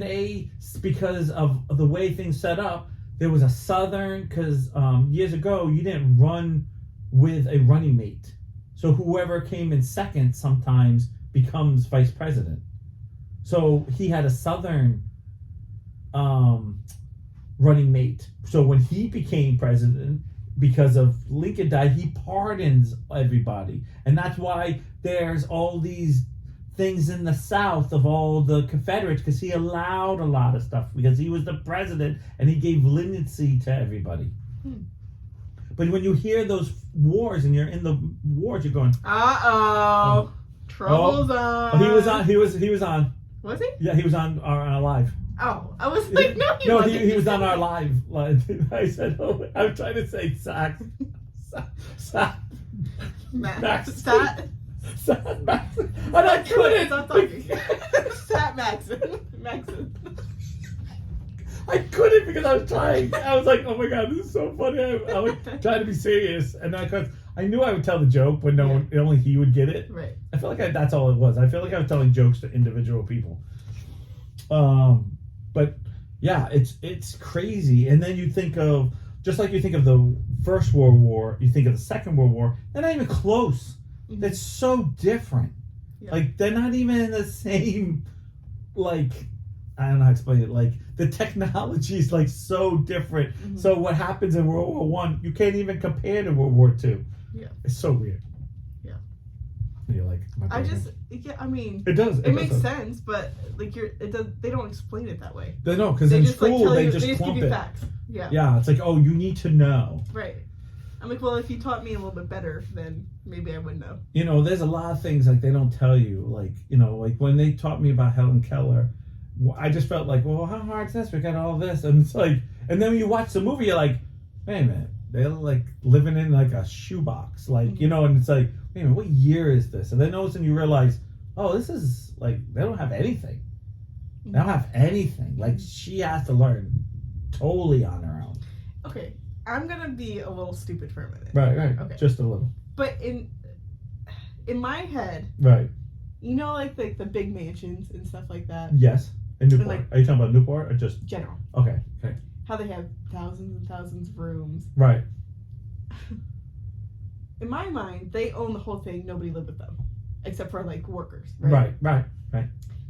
because of the way things set up, there was a Southern, because years ago, you didn't run with a running mate. So whoever came in second sometimes becomes vice president. So he had a Southern running mate. So when he became president, because of Lincoln died, he pardons everybody. And that's why there's all these things in the South of all the Confederates, because he allowed a lot of stuff, because he was the president and he gave leniency to everybody. But when you hear those wars and you're in the wars, you're going, uh-oh. Trouble's on. He was on. He was on. Was he? Yeah, he was on our live. Oh, I was like, no, he wasn't. He was on our live. I said, oh, I'm trying to say sax. Max. Sat. Max. And I couldn't. Stop talking. Sat Maxon. I couldn't because I was trying. I was like, oh my God, this is so funny. I was trying to be serious. And I knew I would tell the joke, but only he would get it. Right. I feel like that's all it was. I feel like I was telling jokes to individual people. But yeah, it's crazy. And then you think of, just like you think of the First World War, you think of the Second World War, they're not even close. Mm-hmm. That's so different. Yeah. Like, they're not even in the same, like, I don't know how to explain it. Like, the technology is, like, so different. Mm-hmm. So what happens in World War One, you can't even compare to World War Two. Yeah. It's so weird. Yeah. And you're like, I mean, it does. It makes sense, but like they don't explain it that way. They don't, because in school they just give you it. facts. Yeah. Yeah, it's like, oh, you need to know. Right. I'm like, well, if you taught me a little bit better, then maybe I would know. You know, there's a lot of things like they don't tell you. Like, you know, like when they taught me about Helen Keller, I just felt like, well, how hard is this? We got all this, and it's like, and then when you watch the movie, you're like, wait a minute, they're like living in like a shoebox, like, mm-hmm. you know, and it's like, wait a minute, what year is this? And then all of a sudden you realize, oh, this is like, they don't have anything. Mm-hmm. They don't have anything. Like, she has to learn totally on her own. Okay, I'm gonna be a little stupid for a minute. Right. Okay. Just a little. But in my head, right. You know, like the big mansions and stuff like that. Yes. In Newport. Like, are you talking about Newport or just general? Okay. How they have thousands and thousands of rooms. Right. In my mind, they own the whole thing. Nobody lived with them, except for like workers. Right.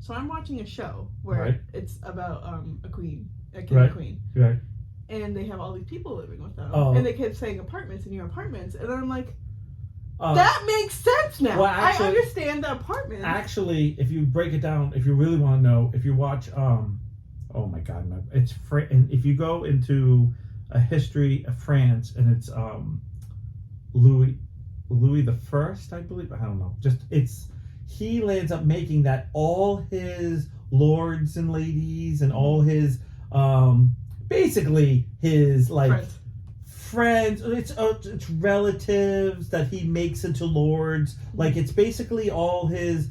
So I'm watching a show where it's about a king and queen. Right. and they have all these people living with them, Oh. and they kept saying apartments in your apartments, and then I'm like, Uh, that makes sense now. well, actually- I understand the apartments. Actually, if you break it down, if you really want to know, if you watch, oh my God, it's and if you go into a history of France, and it's Louis the First, I believe. I don't know. He ends up making that all his lords and ladies and all his basically his like friends. It's relatives that he makes into lords. Like it's basically all his,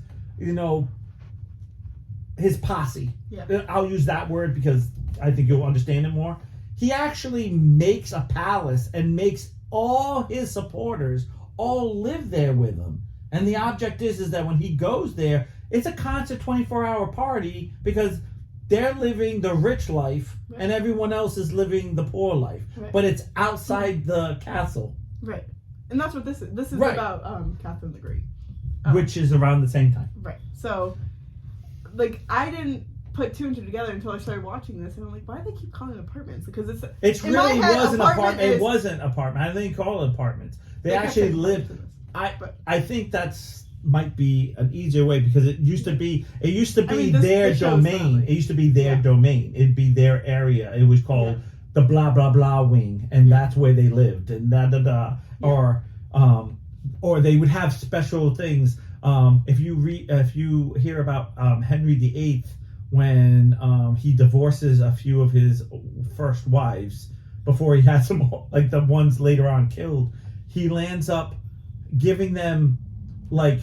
his posse. Yeah. I'll use that word because I think you'll understand it more. He actually makes a palace and makes all his supporters all live there with him. And the object is that when he goes there, it's a constant 24-hour party because they're living the rich life and everyone else is living the poor life. Right. But it's outside the castle. Right. And that's what this is. This is Right. about Catherine the Great. Which is around the same time. Right. So, like, I didn't put two and two together until I started watching this, and I'm like, why do they keep calling it apartments? Because it really wasn't apartment. It wasn't apartment. I didn't call it apartments. They actually lived. I think might be an easier way because it used to be their domain. It used to be their domain. It'd be their area. It was called the blah blah blah wing, and that's where they lived, and or they would have special things. If you hear about Henry VIII, when he divorces a few of his first wives before he has them all, like the ones later on killed, he lands up giving them like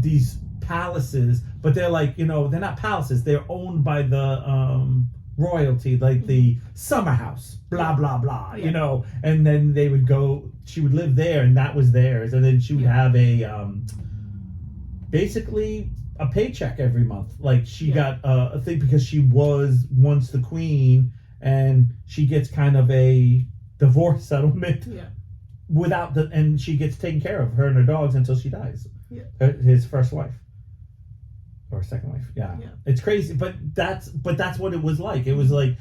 these palaces, but they're like, they're not palaces, they're owned by the royalty, like the summer house, blah blah blah, and then they would go, she would live there and that was theirs, and then she would have a basically a paycheck every month, like she got a thing because she was once the queen, and she gets kind of a divorce settlement and she gets taken care of, her and her dogs, until she dies. His first wife or second wife. It's crazy, but that's what it was like. It was like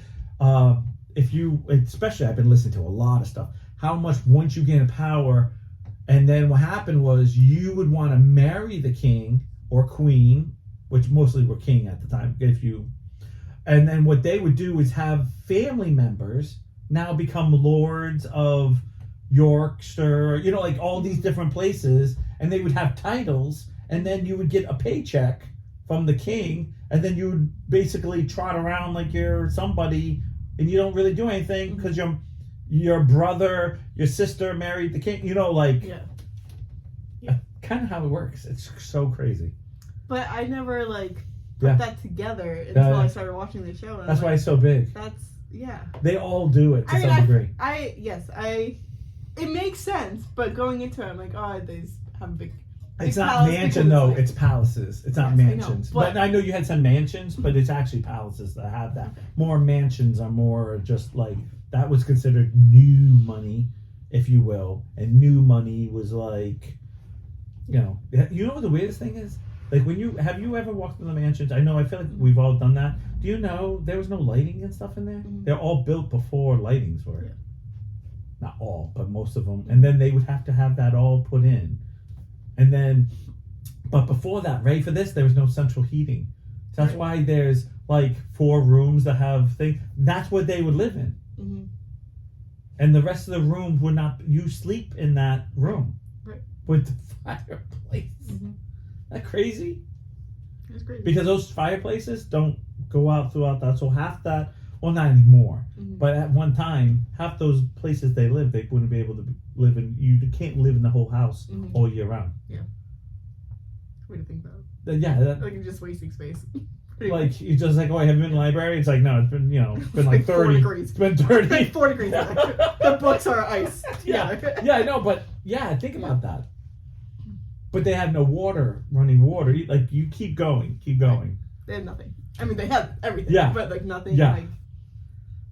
especially I've been listening to a lot of stuff, how much once you get in power, and then what happened was you would want to marry the king or queen, which mostly were king at the time, and then what they would do is have family members now become lords of Yorkshire, like all these different places, and they would have titles, and then you would get a paycheck from the king, and then you would basically trot around like you're somebody, and you don't really do anything because your brother, your sister married the king, kind of how it works. It's so crazy. But I never put that together until I started watching the show. And that's why it's so big. They all do it to some degree. It makes sense, but going into it, I'm like, they have a big. It's not mansion though. It's palaces. It's not mansions. I know, but I know you had some mansions, but it's actually palaces that have that. More mansions are more just like that was considered new money, if you will, and new money was like, what the weirdest thing is? Like have you ever walked in the mansions? I feel like we've all done that. Do you know there was no lighting and stuff in there? Mm-hmm. They're all built before lightings were. Yeah. Not all, but most of them. And then they would have to have that all put in. And then, but before that, ready for this, there was no central heating. So that's why there's like 4 rooms that have things. That's what they would live in. Mm-hmm. And the rest of the rooms would not, you sleep in that room. Right. With the fireplace. Mm-hmm. That crazy? It's crazy. Because those fireplaces don't go out throughout that. So half that, well, not anymore. Mm-hmm. But at one time, half those places they lived, they wouldn't be able to live in. You can't live in the whole house all year round. Yeah. Way to think about it. Like you're just wasting space. Like you're just like, I haven't been in the library. It's like, no, it's been it's been like 30 degrees. It's been 30. It's like 4 degrees. The books are ice. Yeah, I know, but think about that. But they have no running water. Like you keep going. They had nothing. I mean, they had everything. Yeah. But like nothing. Yeah. Like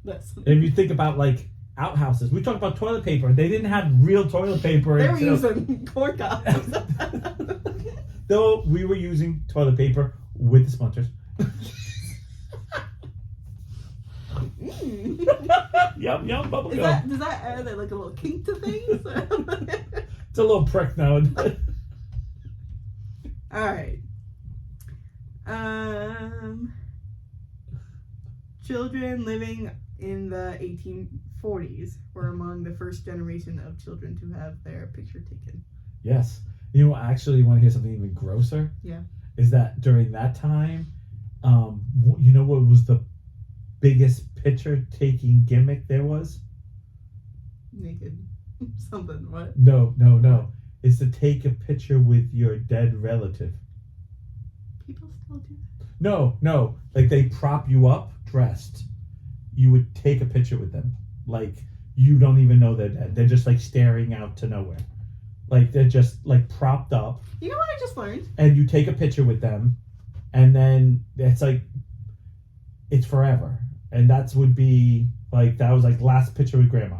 this. If you think about like outhouses, we talk about toilet paper. They didn't have real toilet paper. They were using corn cobs. Though we were using toilet paper with the sponsors. Yum, yum, bubble Does gum. that add like a little kink to things? It's a little prick now and then. All right. Children living in the 1840s were among the first generation of children to have their picture taken. Yes. You know, actually, you want to hear something even grosser? Yeah. Is that during that time, you know what was the biggest picture taking gimmick there was? Naked. Something, what? No. It's to take a picture with your dead relative. People still do that? No. Like they prop you up dressed. You would take a picture with them. Like you don't even know they're dead. They're just like staring out to nowhere. Like they're just like propped up. You know what I just learned? And you take a picture with them, and then it's like it's forever. And that would be like that was like last picture with grandma.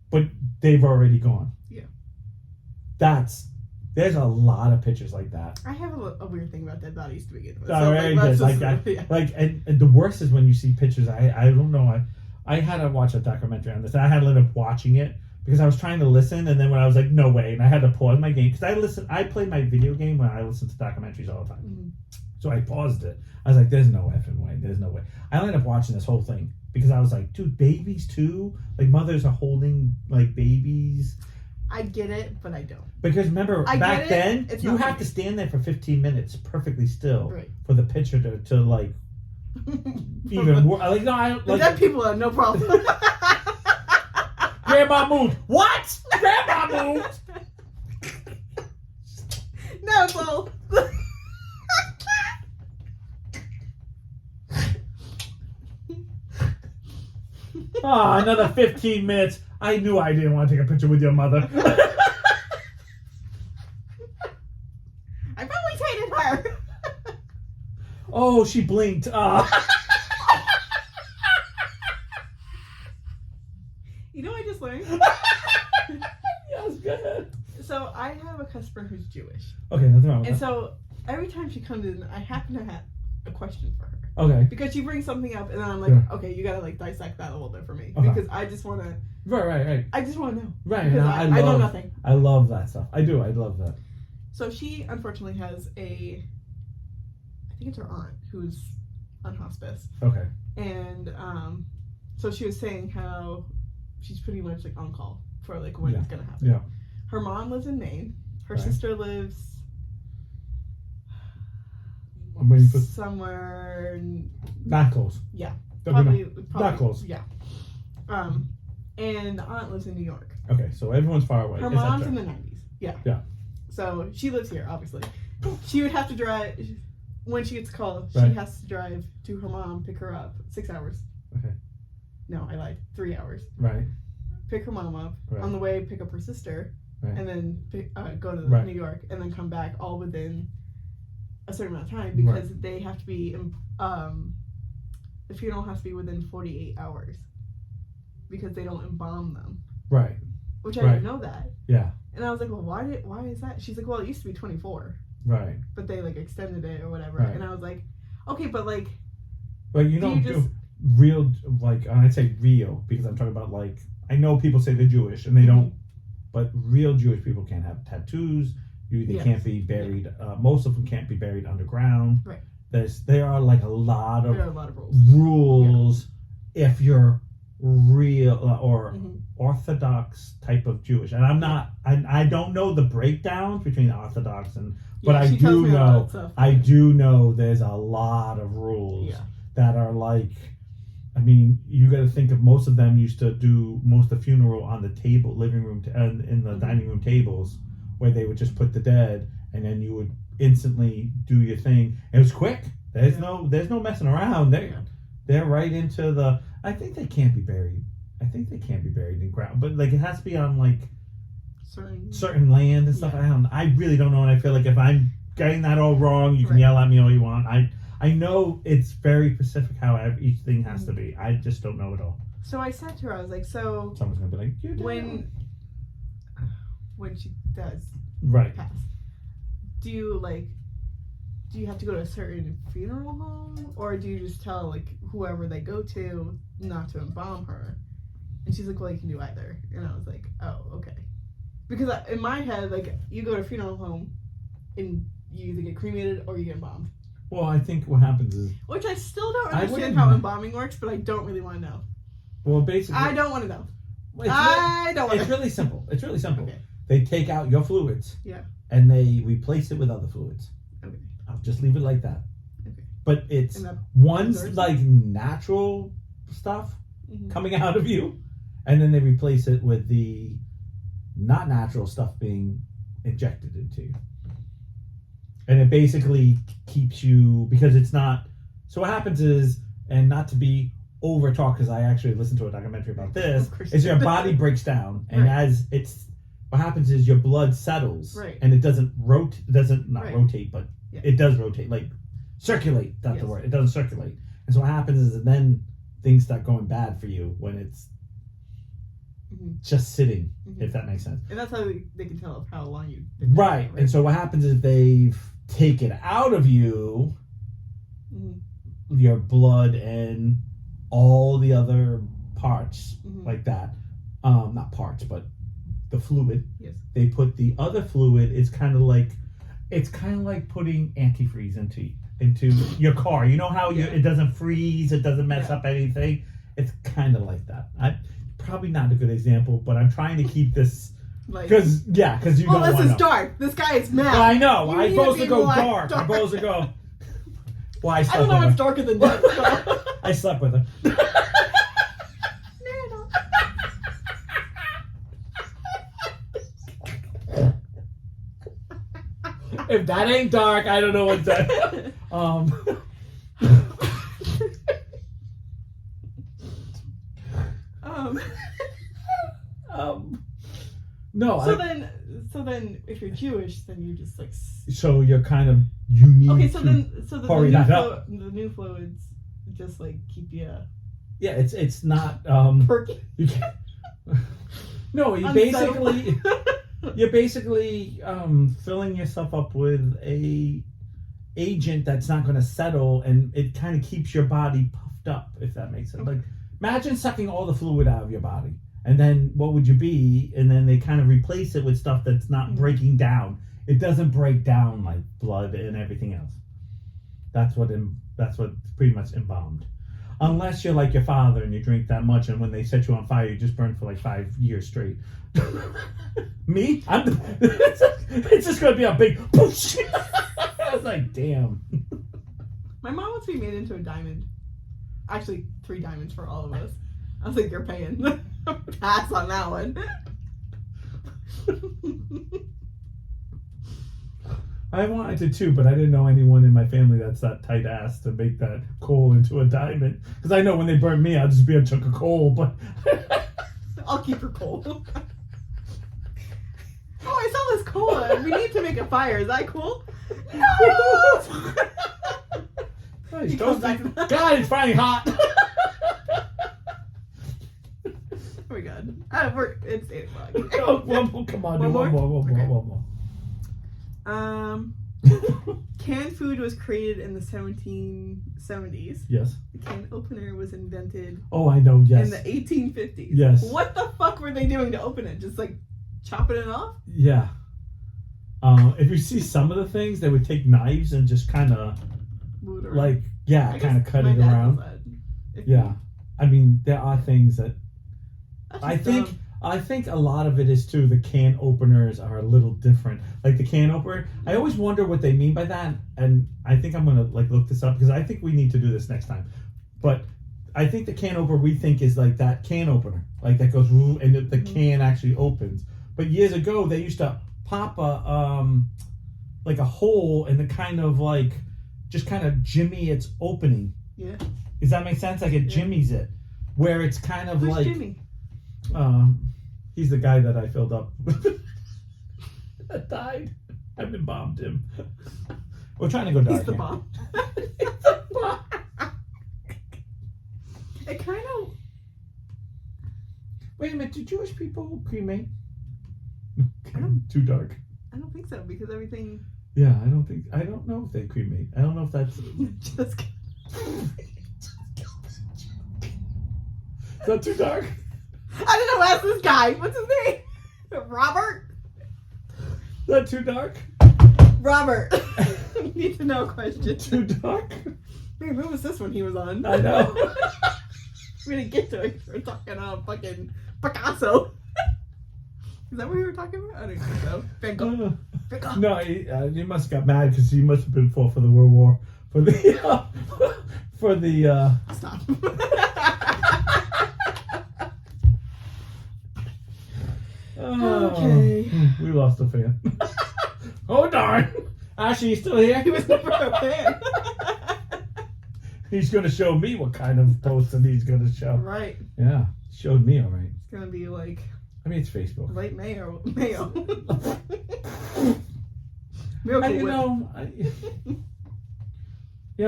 But they've already gone. Yeah. There's a lot of pictures like that. I have a weird thing about dead bodies to begin with. And the worst is when you see pictures. I don't know. I had to watch a documentary on this. And I had to end up watching it because I was trying to listen, and then when I was like, no way, and I had to pause my game because I play my video game when I listen to documentaries all the time. Mm-hmm. So I paused it. I was like, there's no effing way. There's no way. I ended up watching this whole thing because I was like, dude, babies too? Like mothers are holding like babies. I get it, but I don't. Because remember, back then, you have to to stand there for 15 minutes perfectly still for the picture to like, even work. Like, no, I don't. Like, dead people have no problem. Grandma moved. What? Grandma moved? No, well. Another 15 minutes. I knew I didn't want to take a picture with your mother. I've always hated her. Oh, she blinked. You know what I just learned? Yes, go ahead. So I have a customer who's Jewish. Okay, nothing wrong with And that. so every time she comes in, I happen to have a question for her. Okay. Because she brings something up, and then I'm like, okay, you gotta like dissect that a little bit for me. Okay. Because I just wanna. Right. I just wanna know. Right. Because I know nothing. I love that stuff. I do. I love that. So she unfortunately has I think it's her aunt who's on hospice. Okay. And so she was saying how she's pretty much like on call for like when it's gonna happen. Yeah. Her mom lives in Maine. Her Right. sister lives I'm waiting for somewhere. not close. Yeah. Probably Probably not close. Yeah. And the aunt lives in New York. Okay, so everyone's far away. Her mom's in the 90s. Yeah. Yeah. So she lives here, obviously. She would have to drive when she gets called. Right. She has to drive to her mom, pick her up. 6 hours. Okay. No, I lied. 3 hours. Right. Pick her mom up Right. on the way. Pick up her sister, Right. and then go to Right. New York, and then come back all within a certain amount of time because they have to be. The funeral has to be within 48 hours because they don't embalm them. Right. Which I didn't know that. Yeah. And I was like, well, why is that? She's like, well, it used to be 24, Right. but they like extended it or whatever. Right. And I was like, okay, but like, But you don't do real, like, and I say real because I'm talking about like, I know people say they're Jewish and they don't, but real Jewish people can't have tattoos. They can't be buried. Most of them can't be buried underground. Right. There are like a lot of rules if you're real or Orthodox type of Jewish. And I'm not, I don't know the breakdowns between Orthodox and, but I do know there's a lot of rules that are like, I mean, you got to think of most of them used to do most of the funeral on the table, living room, and in the dining room tables, where they would just put the dead, and then you would instantly do your thing. It was quick. There's no messing around. They're right into the. I think they can't be buried. I think they can't be buried in ground, but like it has to be on like certain land and stuff. I really don't know, and I feel like if I'm getting that all wrong, you can yell at me all you want. I know it's very specific how each thing has to be. I just don't know it all. So I said to her, I was like, so someone's gonna be like, when she does pass, do do you have to go to a certain funeral home, or do you just tell like whoever they go to not to embalm her? And she's like, well, you can do either. And I was like, oh, okay. Because in my head, like, you go to a funeral home and you either get cremated or you get embalmed. Well, I think what happens is... Which I still don't understand how embalming works, but I don't really want to know. Well, basically... I don't want to know. It's really simple. It's really simple. Okay. They take out your fluids. Yeah. And they replace it with other fluids. Okay. I'll just leave it like that. Okay. But it's one's like natural stuff coming out of you, and then they replace it with the not natural stuff being injected into you. And it basically keeps you, because it's not, so what happens is, and not to be over talk, because I actually listened to a documentary about this, is your body breaks down, and as it's, what happens is your blood settles, and it doesn't rotate, rotate, but it does rotate, like circulate, that's the word, it doesn't circulate. And so what happens is then things start going bad for you when it's just sitting, if that makes sense. And that's how they can tell how long you've been dead, right? And so what happens is they've taken out of you your blood and all the other parts like that. Not parts, but the fluid. Yes. They put the other fluid, it's kind of like putting antifreeze into your car. You know how it doesn't freeze, it doesn't mess up anything? It's kind of like that. Probably not a good example, but I'm trying to keep this because you don't want to. Well, this is dark. This guy is mad. Well, I know. I'm supposed to go dark. I'm supposed to go. Well, I don't know what's darker than that. So. I slept with her. If that ain't dark, I don't know what's that. No. So then, if you're Jewish, then you're just like. So you're kind of unique. Okay, so the new fluids just like keep you. Yeah, it's not. Perky. You can't. No, you're basically filling yourself up with a agent that's not going to settle, and it kind of keeps your body puffed up, if that makes sense. Like, imagine sucking all the fluid out of your body, and then what would you be? And then they kind of replace it with stuff that's not breaking down. It doesn't break down like blood and everything else. That's what pretty much embalmed. Unless you're like your father and you drink that much, and when they set you on fire, you just burn for like 5 years straight. Me? It's just gonna be a big poosh. I was like, damn. My mom wants to be made into a diamond. Actually, 3 diamonds for all of us. I was like, you're paying. Pass on that one. I wanted to too, but I didn't know anyone in my family that's that tight ass to make that coal into a diamond. Because I know when they burn me, I'll just be a chunk of coal. But I'll keep her coal. Oh, I saw this cola. We need to make a fire. Is that cool? No! God, it's finally hot. Oh my god. It's 8 o'clock. Come on, one more. Canned food was created in the 1770s. Yes. The can opener was invented. Oh, I know. Yes. In the 1850s. Yes. What the fuck were they doing to open it? Just like chopping it off? Yeah. If you see some of the things, they would take knives and just kind of like kind of cut it around. Yeah. I mean, there are things that I think a lot of it is too, the can openers are a little different. Like the can opener, I always wonder what they mean by that, and I think I'm gonna like look this up because I think we need to do this next time. But I think the can opener we think is like that can opener, like that goes and the can actually opens. But years ago they used to pop a like a hole and the kind of like just kind of jimmy its opening. Yeah. Does that make sense? Like it jimmies it, where it's kind of like. Jimmy? He's the guy that I filled up that died. I've embalmed him. We're trying to go dark. He's the here. bomb. He's the bomb. It kind of. Wait a minute. Do Jewish people cremate? Too dark. I don't think so because everything. Yeah, I don't know if they cremate. I don't know if that's. Just kidding. Is that too dark? I don't know. Ask this guy. What's his name? Robert. Is that too dark? Robert. Need to know question. Too dark? Wait, what was this one he was on? I know. We didn't get to it. We're talking fucking Picasso. Is that what we were talking about? I don't think so. Van Gogh. Van Gogh. No, he must have got mad because he must have been fought for the World War for the Stop. Okay. We lost a fan. Oh darn! Ashley, you still here? He was never a fan. He's gonna show me what kind of posting he's gonna show. Right. Yeah, showed me all right. It's gonna be like I mean, it's Facebook. light mayo. Mayo.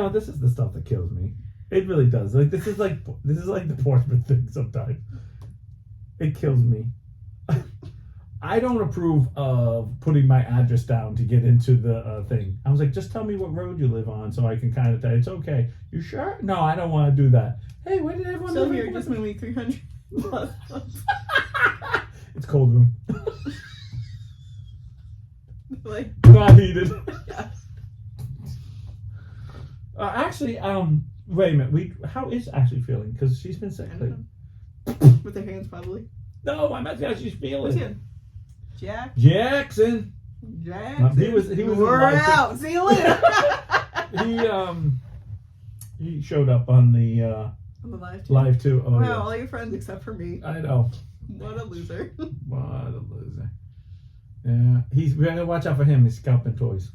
This is the stuff that kills me. It really does. Like this is like the Portsmouth thing sometimes. It kills me. I don't approve of putting my address down to get into the thing. I was like, just tell me what road you live on so I can kind of tell you. It's okay. You sure? No, I don't want to do that. Hey, where did everyone So live? here, just moving 300 plus. It's cold room. Like, Not heated. yeah. Actually, wait a minute. How is Ashley feeling? Because she's been sick. I don't know. With their hands, probably. No, I'm asking how she's feeling. What's he? Jackson. Jackson. He was. We're out. See you later. He showed up on the On the live. live too. Oh Wow, yeah. all your friends except for me. I know. What a loser. What a loser. Yeah, we gotta watch out for him. He's scalping toys.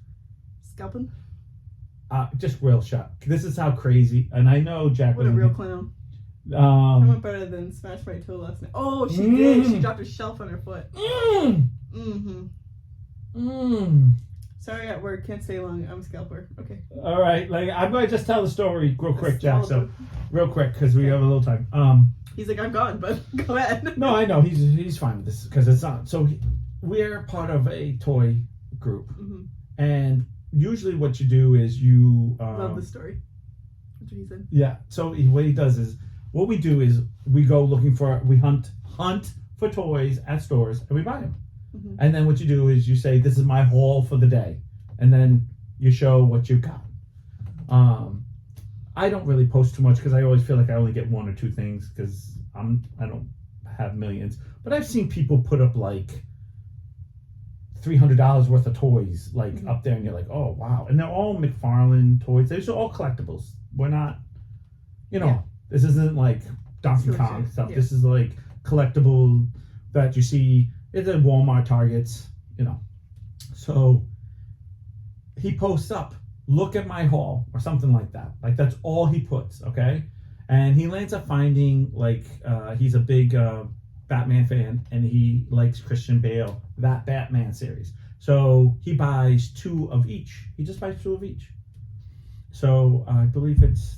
Scalping? Just real shot. This is how crazy. And I know Jack. What a real clown. That went better than Smash My Toe last night. Oh, she did. She dropped a shelf on her foot. Sorry, at work. Can't stay long. I'm a scalper. Okay. All right. Like I'm going to just tell the story real quick, Jack. So real quick because we have a little time. He's like, I'm gone, but go ahead. No, I know he's fine with this because it's not. So we're part of a toy group, and usually what you do is you love the story. That's what he said. Yeah. So what he does is what we do is we go looking for we hunt for toys at stores and we buy them. And then what you do is you say, this is my haul for the day. And then you show what you got. I don't really post too much because I always feel like I only get one or two things because I don't have millions. But I've seen people put up like $300 worth of toys like up there and you're like, oh, wow. And they're all McFarlane toys. These are all collectibles. We're not, this isn't like Donkey Kong stuff. Yeah. This is like collectible that you see. It's at Walmart, Targets, So he posts up, look at my haul, or something like that. Like that's all he puts, okay? And he lands up finding like he's a big Batman fan, and he likes Christian Bale, that Batman series. So he buys 2 of each. He just buys 2 of each. So I believe it's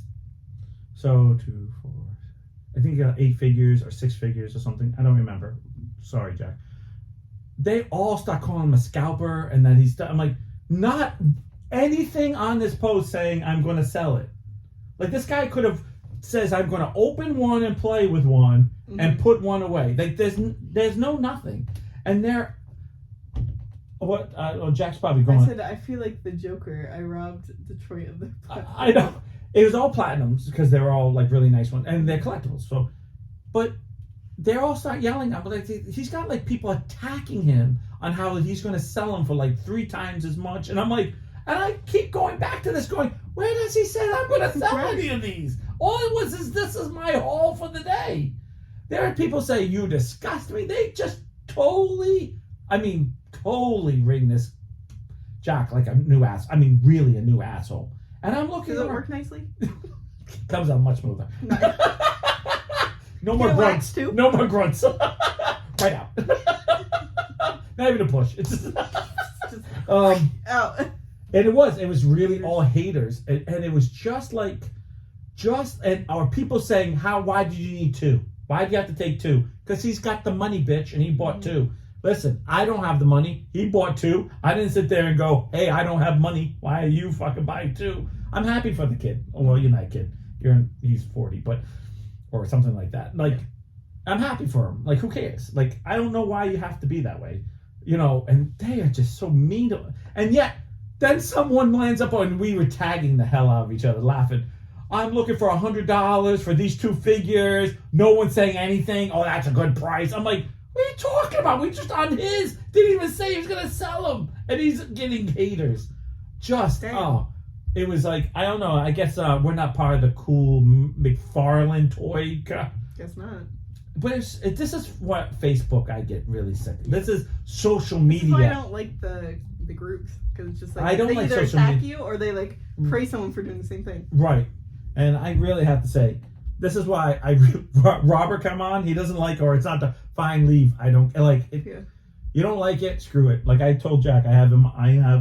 2, 4. I think he got 8 figures or 6 figures or something. I don't remember. Sorry, Jack. They all start calling him a scalper, and then I'm like, not anything on this post saying I'm going to sell it. Like this guy could have says I'm going to open one and play with one and put one away. Like there's no nothing, and they're what? Jack's probably going. I said I feel like the Joker. I robbed Detroit of the. I know it was all platinums because they were all like really nice ones, and they're collectibles. So, but. They all start yelling at him. Like he's got like people attacking him on how he's going to sell them for like 3 times as much. And I'm like, and I keep going back to this going, where does he say I'm going to sell any of these? All it was is this is my haul for the day. There are people say, you disgust me. They just totally ring this Jack like a new ass. I mean, really a new asshole. And I'm looking. Does it work nicely? Comes out much smoother. Nice. No more grunts. No more grunts. Right out. Not even a push. It's just out. And it was really all haters, and it was and people saying why did you need 2? Why do you have to take 2? Because he's got the money, bitch, and he bought 2. Listen, I don't have the money. He bought 2. I didn't sit there and go, hey, I don't have money. Why are you fucking buying 2? I'm happy for the kid. Well, you're not a kid. He's 40, but or something like that. Like, I'm happy for him. Like, who cares? Like, I don't know why you have to be that way. You know, and they are just so mean to, and yet then someone lands up on, we were tagging the hell out of each other, laughing. I'm looking for $100 for these 2 figures. No one's saying anything. Oh, that's a good price. I'm like, what are you talking about? We just on his. Didn't even say he was gonna sell them, and he's getting haters. Just it was like, I don't know. I guess we're not part of the cool McFarlane toy. Guess not. But this is what Facebook I get really sick of. This is social media. That's why I don't like the groups, because it's just like I don't they like either social attack media. you or they like praise someone for doing the same thing. Right, and I really have to say, this is why Robert come on. He doesn't like, or it's not the fine leave. I don't like it. Yeah. You don't like it, screw it. Like I told Jack, I have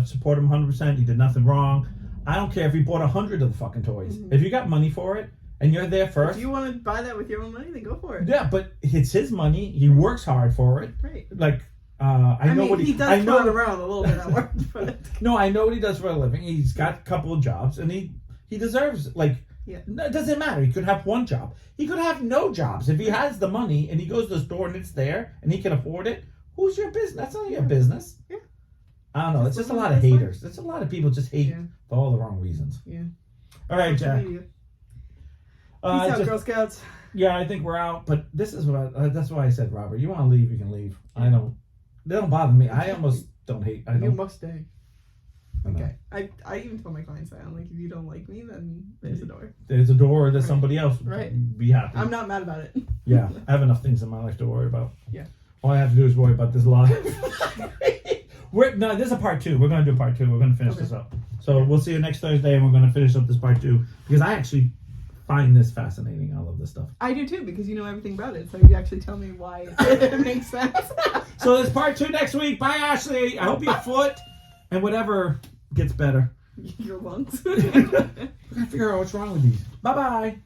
support him 100%. He did nothing wrong. I don't care if he bought 100 of the fucking toys. Mm-hmm. If you got money for it and you're there first. If you want to buy that with your own money, then go for it. Yeah, but it's his money. He works hard for it. Right. Like I know what he does throw it around a little bit at work. But no, I know what he does for a living. He's got a couple of jobs, and he deserves, like, yeah. It doesn't matter. He could have 1 job. He could have no jobs. If he has the money and he goes to the store and it's there and he can afford it, who's your business? That's not your business. Yeah. I don't know. It's just a lot of haters. There's a lot of people just hate for all the wrong reasons. Yeah. All right, Jack. Peace out, Girl Scouts. Yeah, I think we're out. But this is what that's why I said, Robert. You want to leave, you can leave. I don't. They don't bother me. I almost don't hate. You must stay. Okay. I even tell my clients that I'm like, if you don't like me, then there's a door. There's a door, or there's somebody else. Right. Be happy. I'm not mad about it. Yeah, I have enough things in my life to worry about. Yeah. All I have to do is worry about this life. No, this is a part 2. We're going to do part 2. We're going to finish this up. So we'll see you next Thursday, and we're going to finish up this part 2 because I actually find this fascinating. I love this stuff. I do too, because you know everything about it. So you actually tell me why it makes sense. So there's part 2 next week. Bye, Ashley. I hope your foot and whatever gets better. Your lungs. We're going to figure out what's wrong with these. Bye-bye.